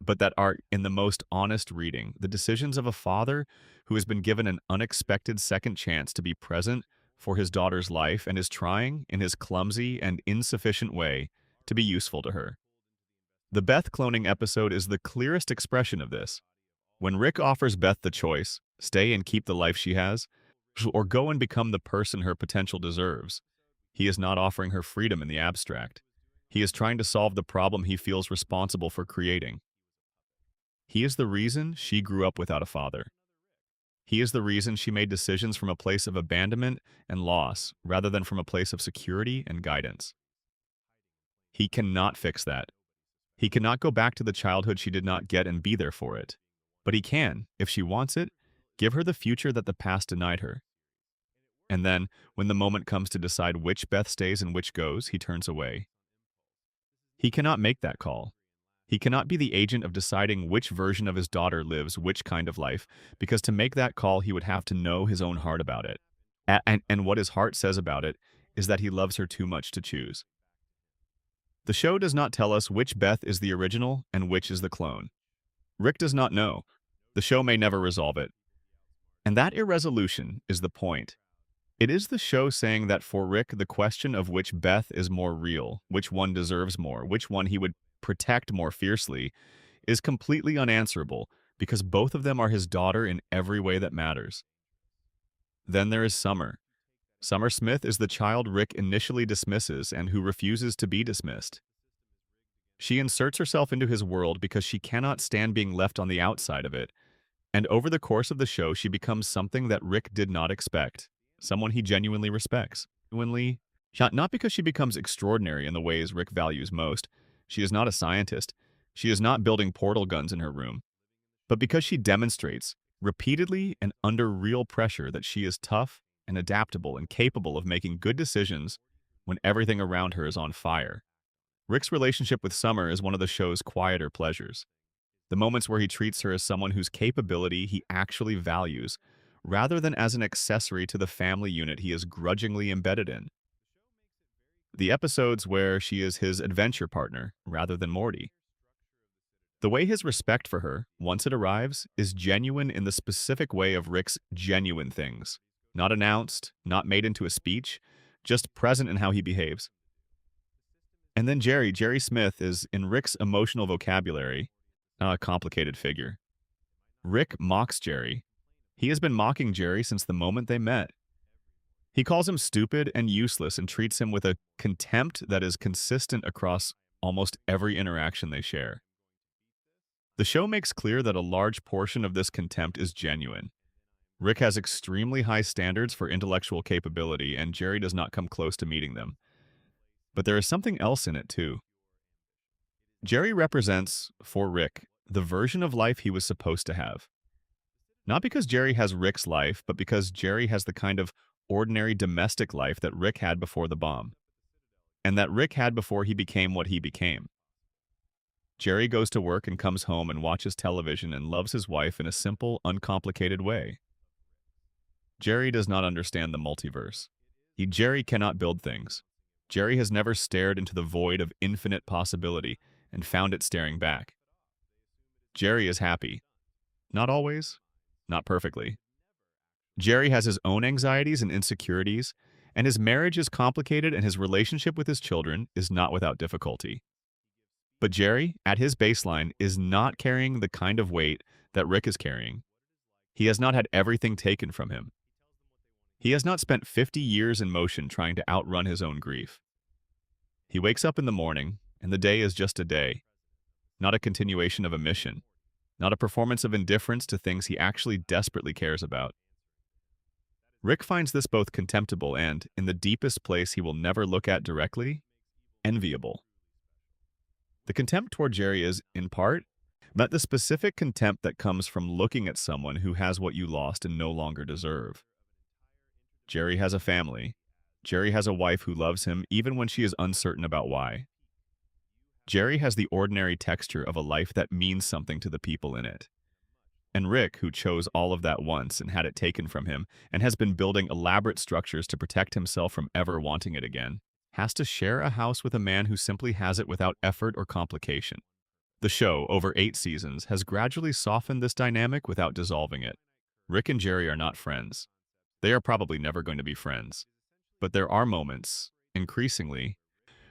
but that are, in the most honest reading, the decisions of a father who has been given an unexpected second chance to be present for his daughter's life and is trying, in his clumsy and insufficient way, to be useful to her. The Beth cloning episode is the clearest expression of this. When Rick offers Beth the choice, stay and keep the life she has, or go and become the person her potential deserves, he is not offering her freedom in the abstract. He is trying to solve the problem he feels responsible for creating. He is the reason she grew up without a father. He is the reason she made decisions from a place of abandonment and loss rather than from a place of security and guidance. He cannot fix that. He cannot go back to the childhood she did not get and be there for it. But he can, if she wants it, give her the future that the past denied her. And then, when the moment comes to decide which Beth stays and which goes, he turns away. He cannot make that call. He cannot be the agent of deciding which version of his daughter lives which kind of life, because to make that call, he would have to know his own heart about it. And what his heart says about it is that he loves her too much to choose. The show does not tell us which Beth is the original and which is the clone. Rick does not know. The show may never resolve it. And that irresolution is the point. It is the show saying that for Rick, the question of which Beth is more real, which one deserves more, which one he would protect more fiercely, is completely unanswerable because both of them are his daughter in every way that matters. Then there is Summer. Summer Smith is the child Rick initially dismisses and who refuses to be dismissed. She inserts herself into his world because she cannot stand being left on the outside of it, and over the course of the show she becomes something that Rick did not expect, someone he genuinely respects. Not because she becomes extraordinary in the ways Rick values most. She is not a scientist. She is not building portal guns in her room. But because she demonstrates, repeatedly and under real pressure, that she is tough and adaptable and capable of making good decisions when everything around her is on fire. Rick's relationship with Summer is one of the show's quieter pleasures. The moments where he treats her as someone whose capability he actually values, rather than as an accessory to the family unit he is grudgingly embedded in. The episodes where she is his adventure partner, rather than Morty. The way his respect for her, once it arrives, is genuine in the specific way of Rick's genuine things. Not announced, not made into a speech, just present in how he behaves. And then Jerry Smith is, in Rick's emotional vocabulary, a complicated figure. Rick mocks Jerry. He has been mocking Jerry since the moment they met. He calls him stupid and useless and treats him with a contempt that is consistent across almost every interaction they share. The show makes clear that a large portion of this contempt is genuine. Rick has extremely high standards for intellectual capability, and Jerry does not come close to meeting them. But there is something else in it, too. Jerry represents, for Rick, the version of life he was supposed to have. Not because Jerry has Rick's life, but because Jerry has the kind of ordinary domestic life that Rick had before the bomb, and that Rick had before he became what he became. Jerry goes to work and comes home and watches television and loves his wife in a simple, uncomplicated way. Jerry does not understand the multiverse. Jerry cannot build things. Jerry has never stared into the void of infinite possibility and found it staring back. Jerry is happy. Not always. Not perfectly. Jerry has his own anxieties and insecurities, and his marriage is complicated and his relationship with his children is not without difficulty. But Jerry, at his baseline, is not carrying the kind of weight that Rick is carrying. He has not had everything taken from him. He has not spent 50 years in motion trying to outrun his own grief. He wakes up in the morning, and the day is just a day, not a continuation of a mission, not a performance of indifference to things he actually desperately cares about. Rick finds this both contemptible and, in the deepest place he will never look at directly, enviable. The contempt toward Jerry is, in part, not the specific contempt that comes from looking at someone who has what you lost and no longer deserve. Jerry has a family. Jerry has a wife who loves him even when she is uncertain about why. Jerry has the ordinary texture of a life that means something to the people in it. And Rick, who chose all of that once and had it taken from him and has been building elaborate structures to protect himself from ever wanting it again, has to share a house with a man who simply has it without effort or complication. The show, over 8 seasons, has gradually softened this dynamic without dissolving it. Rick and Jerry are not friends. They are probably never going to be friends. But there are moments, increasingly,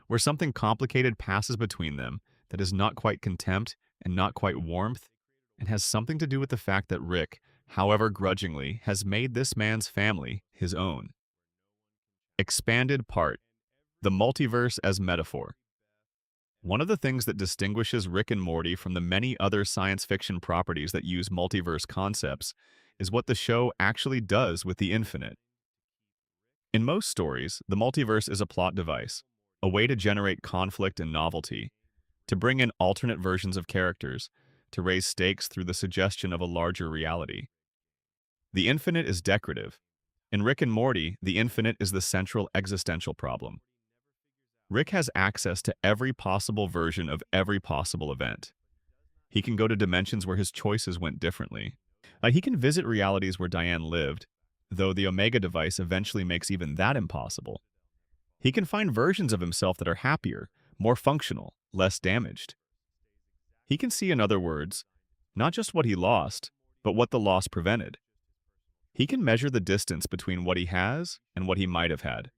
where something complicated passes between them that is not quite contempt and not quite warmth, and has something to do with the fact that Rick, however grudgingly, has made this man's family his own. Expanded part. The multiverse as metaphor. One of the things that distinguishes Rick and Morty from the many other science fiction properties that use multiverse concepts is what the show actually does with the infinite. In most stories, the multiverse is a plot device, a way to generate conflict and novelty, to bring in alternate versions of characters, to raise stakes through the suggestion of a larger reality. The infinite is decorative. In Rick and Morty, the infinite is the central existential problem. Rick has access to every possible version of every possible event. He can go to dimensions where his choices went differently. He can visit realities where Diane lived, though the Omega device eventually makes even that impossible. He can find versions of himself that are happier, more functional, less damaged. He can see, in other words, not just what he lost, but what the loss prevented. He can measure the distance between what he has and what he might have had.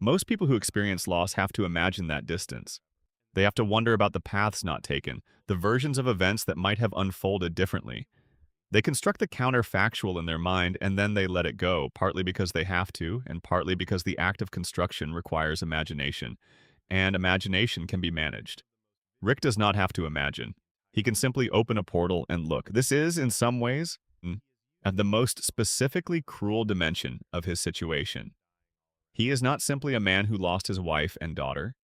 Most people who experience loss have to imagine that distance. They have to wonder about the paths not taken, the versions of events that might have unfolded differently. They construct the counterfactual in their mind and then they let it go, partly because they have to, and partly because the act of construction requires imagination, and imagination can be managed. Rick does not have to imagine. He can simply open a portal and look. This is, in some ways, at the most specifically cruel dimension of his situation. He is not simply a man who lost his wife and daughter.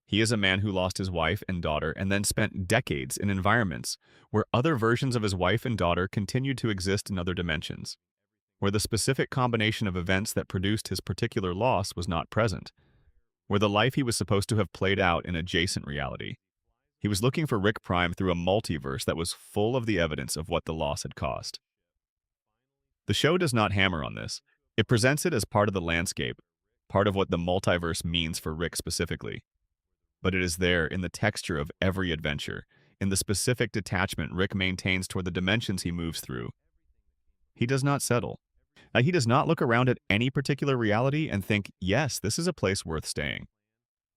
He is a man who lost his wife and daughter and then spent decades in environments where other versions of his wife and daughter continued to exist in other dimensions, where the specific combination of events that produced his particular loss was not present, where the life he was supposed to have played out in adjacent reality. He was looking for Rick Prime through a multiverse that was full of the evidence of what the loss had cost. The show does not hammer on this. It presents it as part of the landscape, part of what the multiverse means for Rick specifically. But it is there in the texture of every adventure, in the specific detachment Rick maintains toward the dimensions he moves through. He does not settle. He does not look around at any particular reality and think, yes, this is a place worth staying.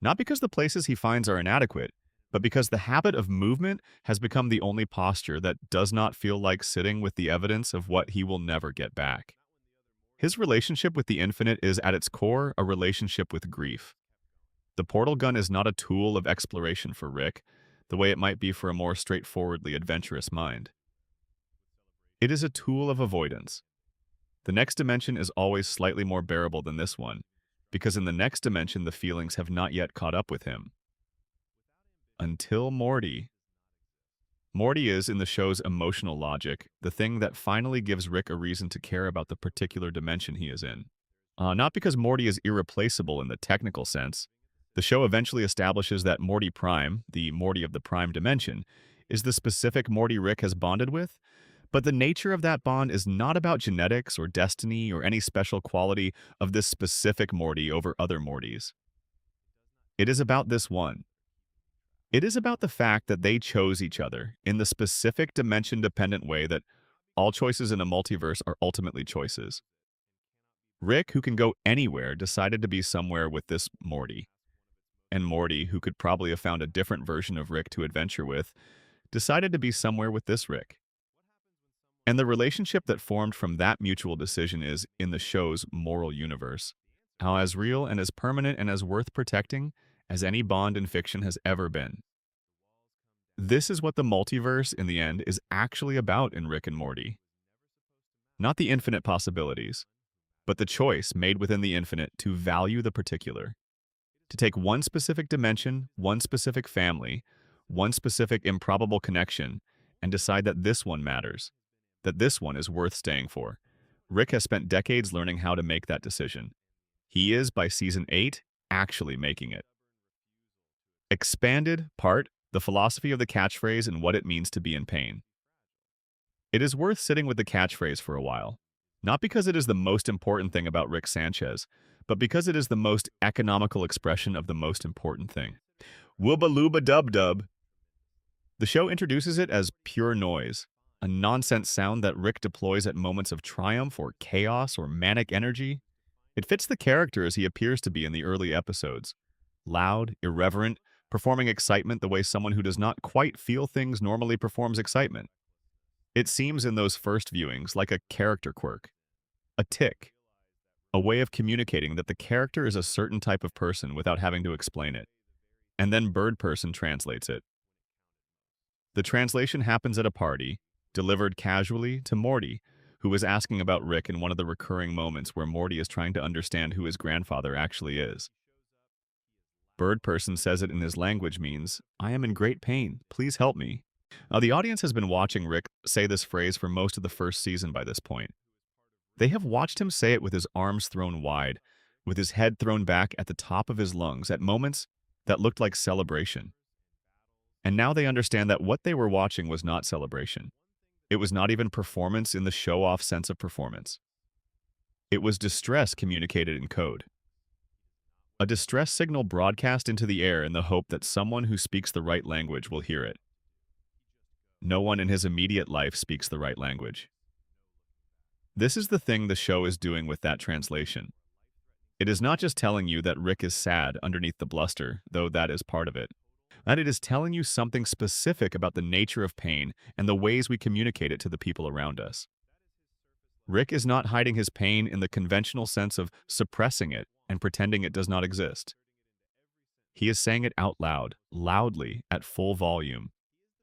Not because the places he finds are inadequate, but because the habit of movement has become the only posture that does not feel like sitting with the evidence of what he will never get back. His relationship with the infinite is at its core a relationship with grief. The portal gun is not a tool of exploration for Rick, the way it might be for a more straightforwardly adventurous mind. It is a tool of avoidance. The next dimension is always slightly more bearable than this one, because in the next dimension the feelings have not yet caught up with him. Until Morty. Morty is, in the show's emotional logic, the thing that finally gives Rick a reason to care about the particular dimension he is in. Not because Morty is irreplaceable in the technical sense. The show eventually establishes that Morty Prime, the Morty of the Prime dimension, is the specific Morty Rick has bonded with, but the nature of that bond is not about genetics or destiny or any special quality of this specific Morty over other Mortys. It is about this one. It is about the fact that they chose each other in the specific dimension-dependent way that all choices in a multiverse are ultimately choices. Rick, who can go anywhere, decided to be somewhere with this Morty. And Morty, who could probably have found a different version of Rick to adventure with, decided to be somewhere with this Rick. And the relationship that formed from that mutual decision is, in the show's moral universe, how as real and as permanent and as worth protecting as any bond in fiction has ever been. This is what the multiverse, in the end, is actually about in Rick and Morty. Not the infinite possibilities, but the choice made within the infinite to value the particular. To take one specific dimension, one specific family, one specific improbable connection, and decide that this one matters, that this one is worth staying for. Rick has spent decades learning how to make that decision. He is, by season 8, actually making it. Expanded part, the philosophy of the catchphrase and what it means to be in pain. It is worth sitting with the catchphrase for a while, not because it is the most important thing about Rick Sanchez, but because it is the most economical expression of the most important thing. Wooba-looba-dub-dub. The show introduces it as pure noise, a nonsense sound that Rick deploys at moments of triumph or chaos or manic energy. It fits the character as he appears to be in the early episodes. Loud, irreverent, performing excitement the way someone who does not quite feel things normally performs excitement. It seems in those first viewings like a character quirk, a tick, a way of communicating that the character is a certain type of person without having to explain it. and then Bird Person translates it. The translation happens at a party, delivered casually to Morty, who is asking about Rick in one of the recurring moments where Morty is trying to understand who his grandfather actually is. Bird Person says it in his language means, "I am in great pain, please help me." Now, the audience has been watching Rick say this phrase for most of the first season by this point. They have watched him say it with his arms thrown wide, with his head thrown back at the top of his lungs at moments that looked like celebration. And now they understand that what they were watching was not celebration. It was not even performance in the show-off sense of performance. It was distress communicated in code. A distress signal broadcast into the air in the hope that someone who speaks the right language will hear it. No one in his immediate life speaks the right language. This is the thing the show is doing with that translation. It is not just telling you that Rick is sad underneath the bluster, though that is part of it. And it is telling you something specific about the nature of pain and the ways we communicate it to the people around us. Rick is not hiding his pain in the conventional sense of suppressing it and pretending it does not exist. He is saying it out loud, loudly, at full volume.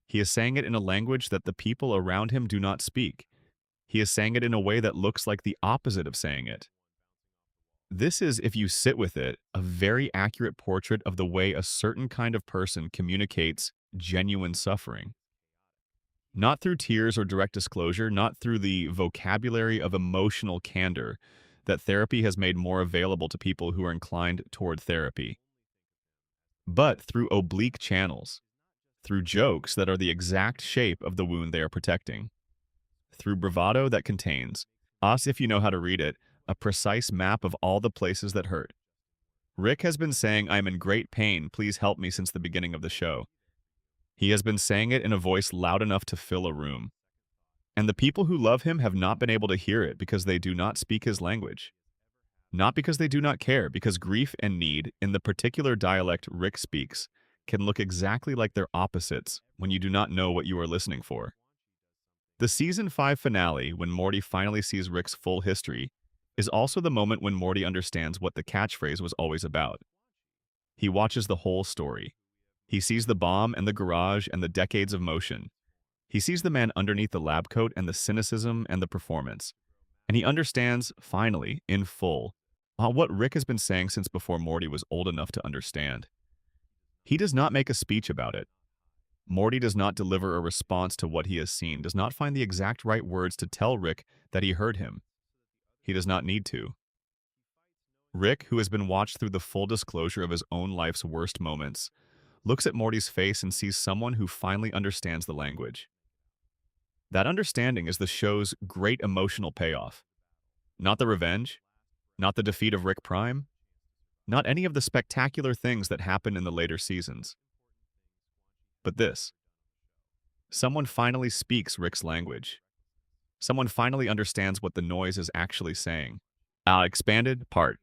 He is saying it in a language that the people around him do not speak. He is saying it in a way that looks like the opposite of saying it. This is, if you sit with it, a very accurate portrait of the way a certain kind of person communicates genuine suffering. Not through tears or direct disclosure, not through the vocabulary of emotional candor that therapy has made more available to people who are inclined toward therapy, but through oblique channels, through jokes that are the exact shape of the wound they are protecting, through bravado that contains, us if you know how to read it, a precise map of all the places that hurt. Rick has been saying, "I am in great pain, please help me," since the beginning of the show. He has been saying it in a voice loud enough to fill a room. And the people who love him have not been able to hear it because they do not speak his language. Not because they do not care, because grief and need, in the particular dialect Rick speaks, can look exactly like their opposites when you do not know what you are listening for. The Season 5 finale, when Morty finally sees Rick's full history, is also the moment when Morty understands what the catchphrase was always about. He watches the whole story. He sees the bomb and the garage and the decades of motion. He sees the man underneath the lab coat and the cynicism and the performance. And he understands, finally, in full, what Rick has been saying since before Morty was old enough to understand. He does not make a speech about it. Morty does not deliver a response to what he has seen, does not find the exact right words to tell Rick that he heard him. He does not need to. Rick, who has been watched through the full disclosure of his own life's worst moments, looks at Morty's face and sees someone who finally understands the language. That understanding is the show's great emotional payoff. Not the revenge, not the defeat of Rick Prime, not any of the spectacular things that happen in the later seasons. But this. Someone finally speaks Rick's language. Someone finally understands what the noise is actually saying. Expanded part.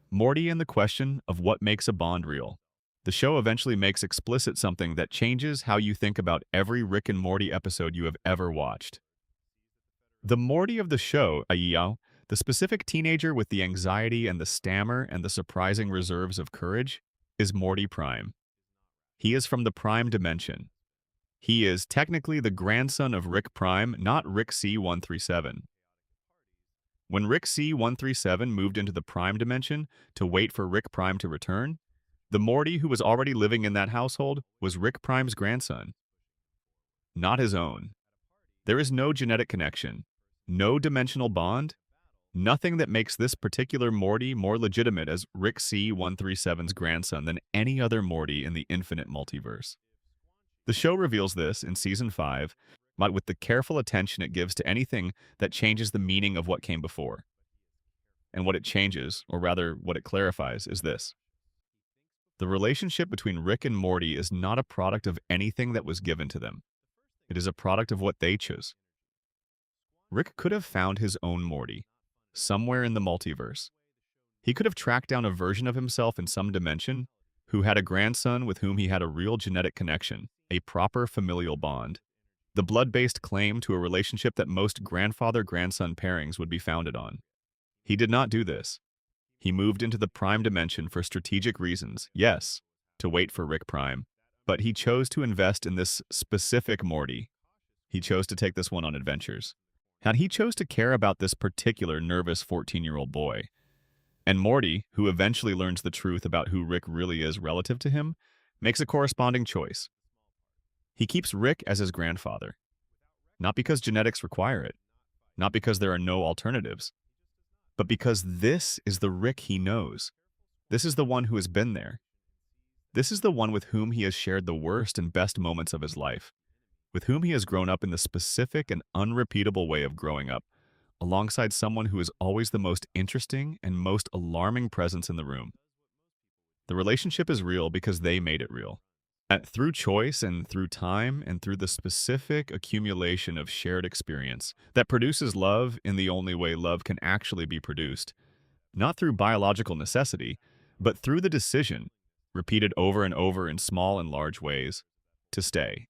Morty and the question of what makes a bond real. The show eventually makes explicit something that changes how you think about every Rick and Morty episode you have ever watched. The Morty of the show, the specific teenager with the anxiety and the stammer and the surprising reserves of courage, is Morty Prime. He is from the Prime dimension. He is technically the grandson of Rick Prime, not Rick C-137. When Rick C-137 moved into the Prime dimension to wait for Rick Prime to return, the Morty who was already living in that household was Rick Prime's grandson, not his own. There is no genetic connection, no dimensional bond, nothing that makes this particular Morty more legitimate as Rick C-137's grandson than any other Morty in the infinite multiverse. The show reveals this in Season 5, but with the careful attention it gives to anything that changes the meaning of what came before. And what it changes, or rather what it clarifies, is this. The relationship between Rick and Morty is not a product of anything that was given to them. It is a product of what they chose. Rick could have found his own Morty, somewhere in the multiverse. He could have tracked down a version of himself in some dimension who had a grandson with whom he had a real genetic connection, a proper familial bond, the blood-based claim to a relationship that most grandfather-grandson pairings would be founded on. He did not do this. He moved into the Prime dimension for strategic reasons, yes, to wait for Rick Prime, but he chose to invest in this specific Morty. He chose to take this one on adventures. And he chose to care about this particular nervous 14-year-old boy. And Morty, who eventually learns the truth about who Rick really is relative to him, makes a corresponding choice. He keeps Rick as his grandfather. Not because genetics require it, not because there are no alternatives, but because this is the Rick he knows. This is the one who has been there. This is the one with whom he has shared the worst and best moments of his life, with whom he has grown up in the specific and unrepeatable way of growing up, alongside someone who is always the most interesting and most alarming presence in the room. The relationship is real because they made it real. And through choice and through time and through the specific accumulation of shared experience that produces love in the only way love can actually be produced, not through biological necessity, but through the decision, repeated over and over in small and large ways, to stay.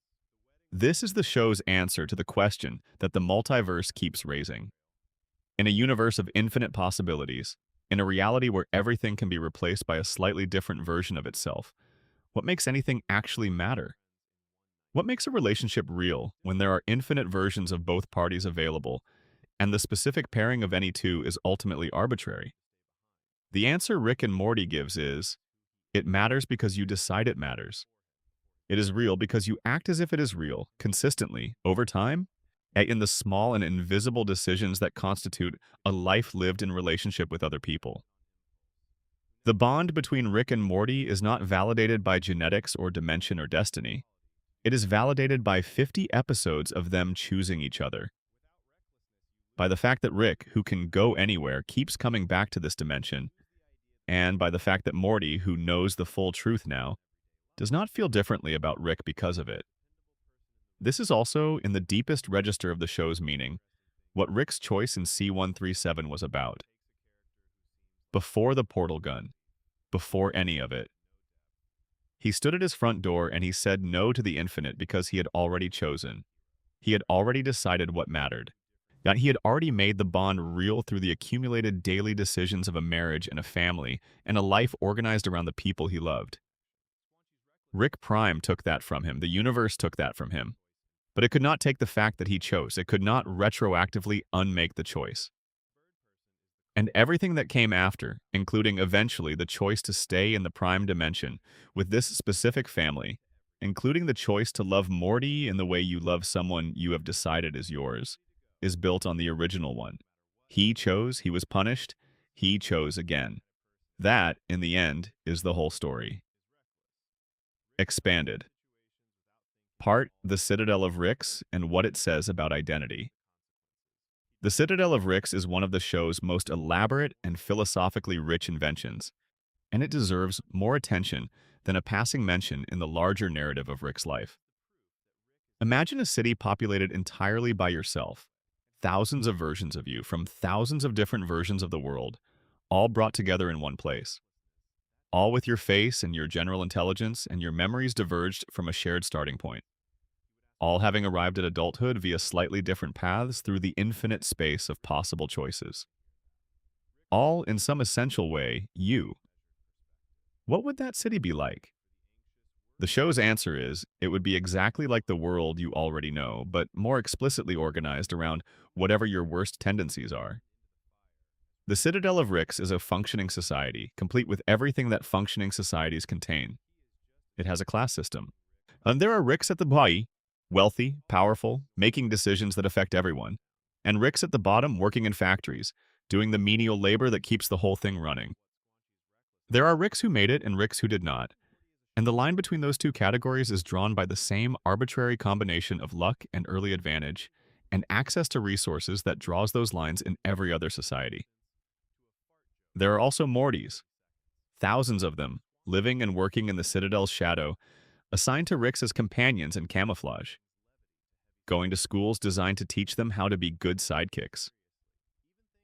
This is the show's answer to the question that the multiverse keeps raising. In a universe of infinite possibilities, in a reality where everything can be replaced by a slightly different version of itself, what makes anything actually matter? What makes a relationship real when there are infinite versions of both parties available, and the specific pairing of any two is ultimately arbitrary? The answer Rick and Morty gives is, it matters because you decide it matters. It is real because you act as if it is real, consistently, over time, and in the small and invisible decisions that constitute a life lived in relationship with other people. The bond between Rick and Morty is not validated by genetics or dimension or destiny. It is validated by 50 episodes of them choosing each other. By the fact that Rick, who can go anywhere, keeps coming back to this dimension, and by the fact that Morty, who knows the full truth now, does not feel differently about Rick because of it. This is also, in the deepest register of the show's meaning, what Rick's choice in C-137 was about. Before the portal gun, before any of it. He stood at his front door and he said no to the infinite because he had already chosen. He had already decided what mattered. Yet he had already made the bond real through the accumulated daily decisions of a marriage and a family and a life organized around the people he loved. Rick Prime took that from him. The universe took that from him. But it could not take the fact that he chose. It could not retroactively unmake the choice. And everything that came after, including eventually the choice to stay in the prime dimension with this specific family, including the choice to love Morty in the way you love someone you have decided is yours, is built on the original one. He chose, he was punished, he chose again. That, in the end, is the whole story. Expanded. Part, The Citadel of Ricks and what it says about identity. The Citadel of Ricks is one of the show's most elaborate and philosophically rich inventions, and it deserves more attention than a passing mention in the larger narrative of Rick's life. Imagine a city populated entirely by yourself, thousands of versions of you from thousands of different versions of the world, all brought together in one place. All with your face and your general intelligence and your memories diverged from a shared starting point. All having arrived at adulthood via slightly different paths through the infinite space of possible choices. All, in some essential way, you. What would that city be like? The show's answer is, it would be exactly like the world you already know, but more explicitly organized around whatever your worst tendencies are. The Citadel of Ricks is a functioning society, complete with everything that functioning societies contain. It has a class system. And there are Ricks at the bottom, wealthy, powerful, making decisions that affect everyone, and Ricks at the bottom working in factories, doing the menial labor that keeps the whole thing running. There are Ricks who made it and Ricks who did not, and the line between those two categories is drawn by the same arbitrary combination of luck and early advantage and access to resources that draws those lines in every other society. There are also Mortys, thousands of them, living and working in the Citadel's shadow, assigned to Ricks as companions and camouflage, going to schools designed to teach them how to be good sidekicks,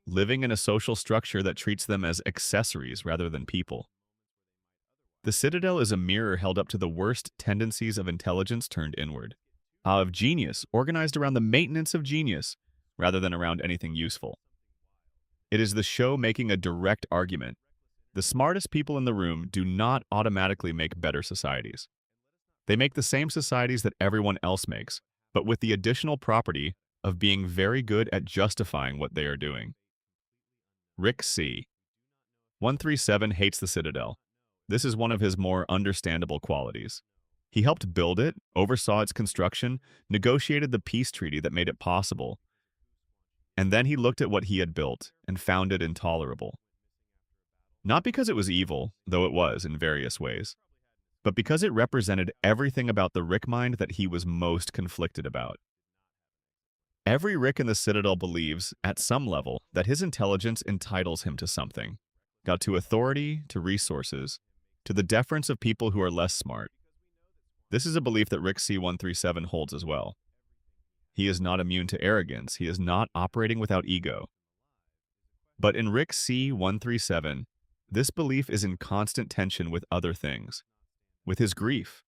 living in a social structure that treats them as accessories rather than people. The Citadel is a mirror held up to the worst tendencies of intelligence turned inward, of genius organized around the maintenance of genius rather than around anything useful. It is the show making a direct argument. The smartest people in the room do not automatically make better societies. They make the same societies that everyone else makes, but with the additional property of being very good at justifying what they are doing. Rick C. 137 hates the Citadel. This is one of his more understandable qualities. He helped build it, oversaw its construction, negotiated the peace treaty that made it possible, and then he looked at what he had built and found it intolerable. Not because it was evil, though it was in various ways, but because it represented everything about the Rick mind that he was most conflicted about. Every Rick in the Citadel believes, at some level, that his intelligence entitles him to something, to authority, to resources, to the deference of people who are less smart. This is a belief that Rick C-137 holds as well. He is not immune to arrogance. He is not operating without ego. But in Rick C-137, this belief is in constant tension with other things, with his grief,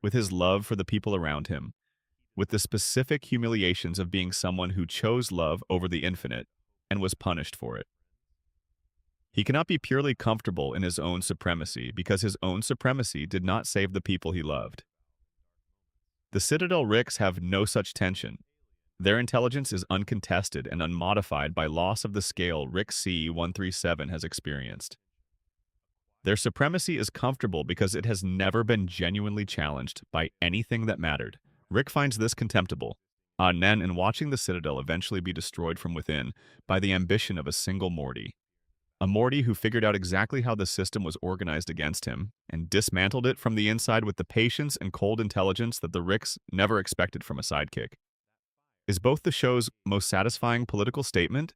with his love for the people around him, with the specific humiliations of being someone who chose love over the infinite and was punished for it. He cannot be purely comfortable in his own supremacy because his own supremacy did not save the people he loved. The Citadel Ricks have no such tension. Their intelligence is uncontested and unmodified by loss of the scale Rick C-137 has experienced. Their supremacy is comfortable because it has never been genuinely challenged by anything that mattered. Rick finds this contemptible. Then, in watching the Citadel eventually be destroyed from within by the ambition of a single Morty. A Morty who figured out exactly how the system was organized against him and dismantled it from the inside with the patience and cold intelligence that the Ricks never expected from a sidekick, is both the show's most satisfying political statement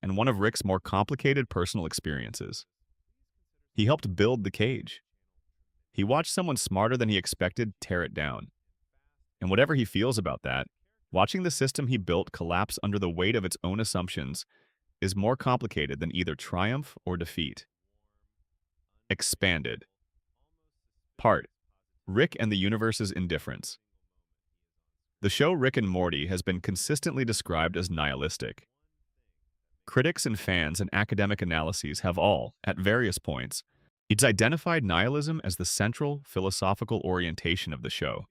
and one of Rick's more complicated personal experiences. He helped build the cage. He watched someone smarter than he expected tear it down. And whatever he feels about that, watching the system he built collapse under the weight of its own assumptions is more complicated than either triumph or defeat. Expanded. Part: Rick and the universe's indifference. The show Rick and Morty has been consistently described as nihilistic. Critics and fans and academic analyses have all, at various points, identified nihilism as the central philosophical orientation of the show.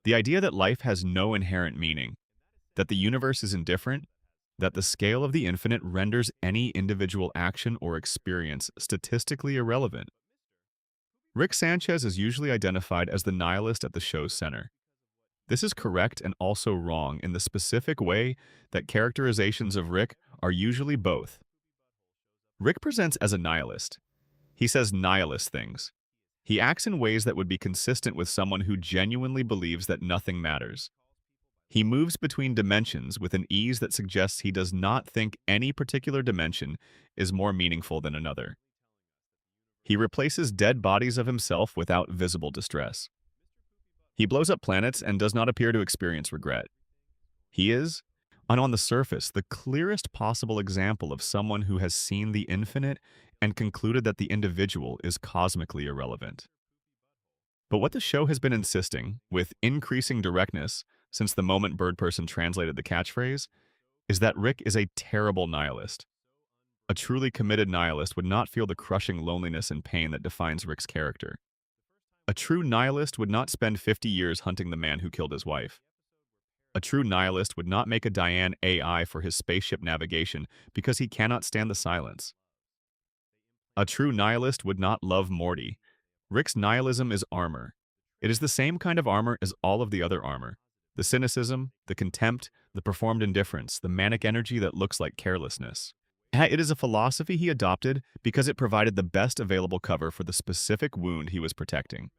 The idea that life has no inherent meaning, that the universe is indifferent, that the scale of the infinite renders any individual action or experience statistically irrelevant. Rick Sanchez is usually identified as the nihilist at the show's center. This is correct and also wrong in the specific way that characterizations of Rick are usually both. Rick presents as a nihilist. He says nihilist things. He acts in ways that would be consistent with someone who genuinely believes that nothing matters. He moves between dimensions with an ease that suggests he does not think any particular dimension is more meaningful than another. He replaces dead bodies of himself without visible distress. He blows up planets and does not appear to experience regret. He is, on the surface, the clearest possible example of someone who has seen the infinite and concluded that the individual is cosmically irrelevant. But what the show has been insisting, with increasing directness since the moment Bird Person translated the catchphrase, is that Rick is a terrible nihilist. A truly committed nihilist would not feel the crushing loneliness and pain that defines Rick's character. A true nihilist would not spend 50 years hunting the man who killed his wife. A true nihilist would not make a Diane AI for his spaceship navigation because he cannot stand the silence. A true nihilist would not love Morty. Rick's nihilism is armor. It is the same kind of armor as all of the other armor. The cynicism, the contempt, the performed indifference, the manic energy that looks like carelessness. It is a philosophy he adopted because it provided the best available cover for the specific wound he was protecting.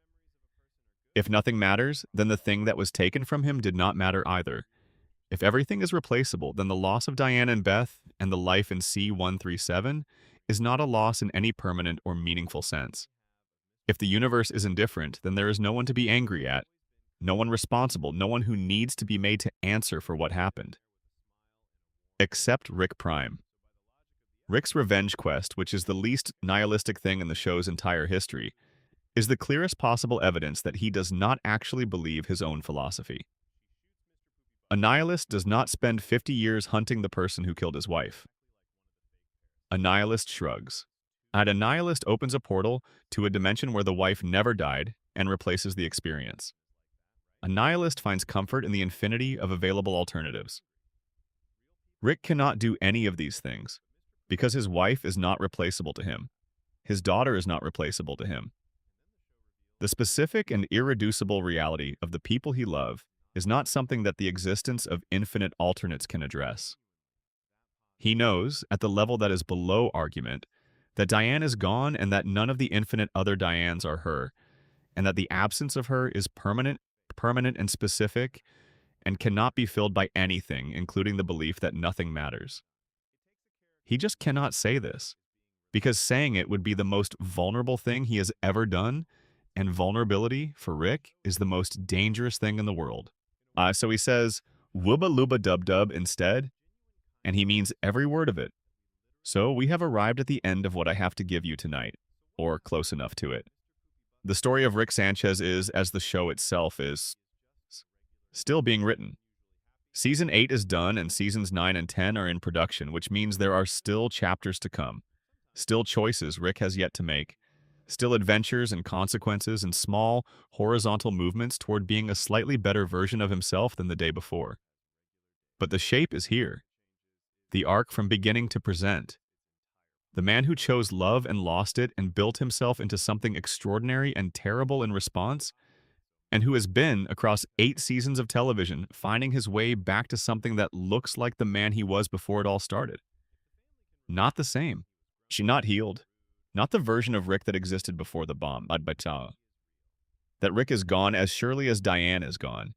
If nothing matters, then the thing that was taken from him did not matter either. If everything is replaceable, then the loss of Diane and Beth and the life in C-137 is not a loss in any permanent or meaningful sense. If the universe is indifferent, then there is no one to be angry at, no one responsible, no one who needs to be made to answer for what happened. Except Rick Prime. Rick's revenge quest, which is the least nihilistic thing in the show's entire history, is the clearest possible evidence that he does not actually believe his own philosophy. A nihilist does not spend 50 years hunting the person who killed his wife. A nihilist shrugs. A nihilist opens a portal to a dimension where the wife never died and replaces the experience. A nihilist finds comfort in the infinity of available alternatives. Rick cannot do any of these things because his wife is not replaceable to him. His daughter is not replaceable to him. The specific and irreducible reality of the people he loves is not something that the existence of infinite alternates can address. He knows, at the level that is below argument, that Diane is gone and that none of the infinite other Dianes are her, and that the absence of her is permanent and specific, and cannot be filled by anything, including the belief that nothing matters. He just cannot say this, because saying it would be the most vulnerable thing he has ever done, and vulnerability, for Rick, is the most dangerous thing in the world. So he says, "Wooba looba dub dub" instead, and he means every word of it. So we have arrived at the end of what I have to give you tonight, or close enough to it. The story of Rick Sanchez is, as the show itself is, still being written. Season 8 is done and seasons 9 and 10 are in production, which means there are still chapters to come, still choices Rick has yet to make, still adventures and consequences and small, horizontal movements toward being a slightly better version of himself than the day before. But the shape is here. The arc from beginning to present. The man who chose love and lost it and built himself into something extraordinary and terrible in response, and who has been, across 8 seasons of television, finding his way back to something that looks like the man he was before it all started. Not the same. She not healed. Not the version of Rick that existed before the bomb. That Rick is gone as surely as Diane is gone.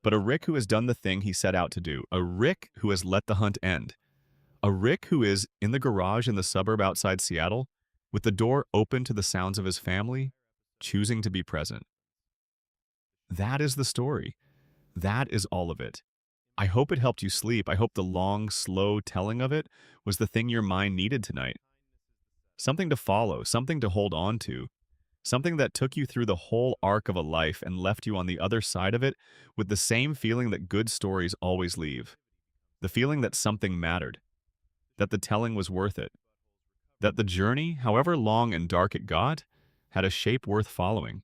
But a Rick who has done the thing he set out to do. A Rick who has let the hunt end. A Rick who is in the garage in the suburb outside Seattle, with the door open to the sounds of his family, choosing to be present. That is the story. That is all of it. I hope it helped you sleep. I hope the long, slow telling of it was the thing your mind needed tonight. Something to follow, something to hold on to, something that took you through the whole arc of a life and left you on the other side of it with the same feeling that good stories always leave. The feeling that something mattered, that the telling was worth it, that the journey, however long and dark it got, had a shape worth following.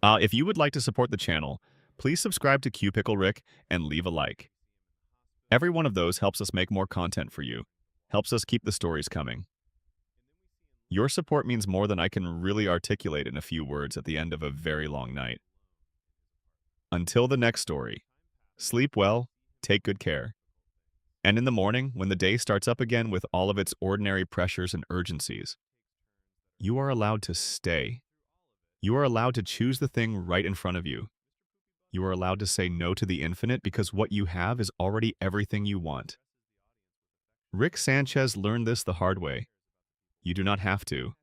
If you would like to support the channel, please subscribe to Q Pickle Rick and leave a like. Every one of those helps us make more content for you, helps us keep the stories coming. Your support means more than I can really articulate in a few words at the end of a very long night. Until the next story, sleep well, take good care. And in the morning, when the day starts up again with all of its ordinary pressures and urgencies, you are allowed to stay. You are allowed to choose the thing right in front of you. You are allowed to say no to the infinite because what you have is already everything you want. Rick Sanchez learned this the hard way. You do not have to.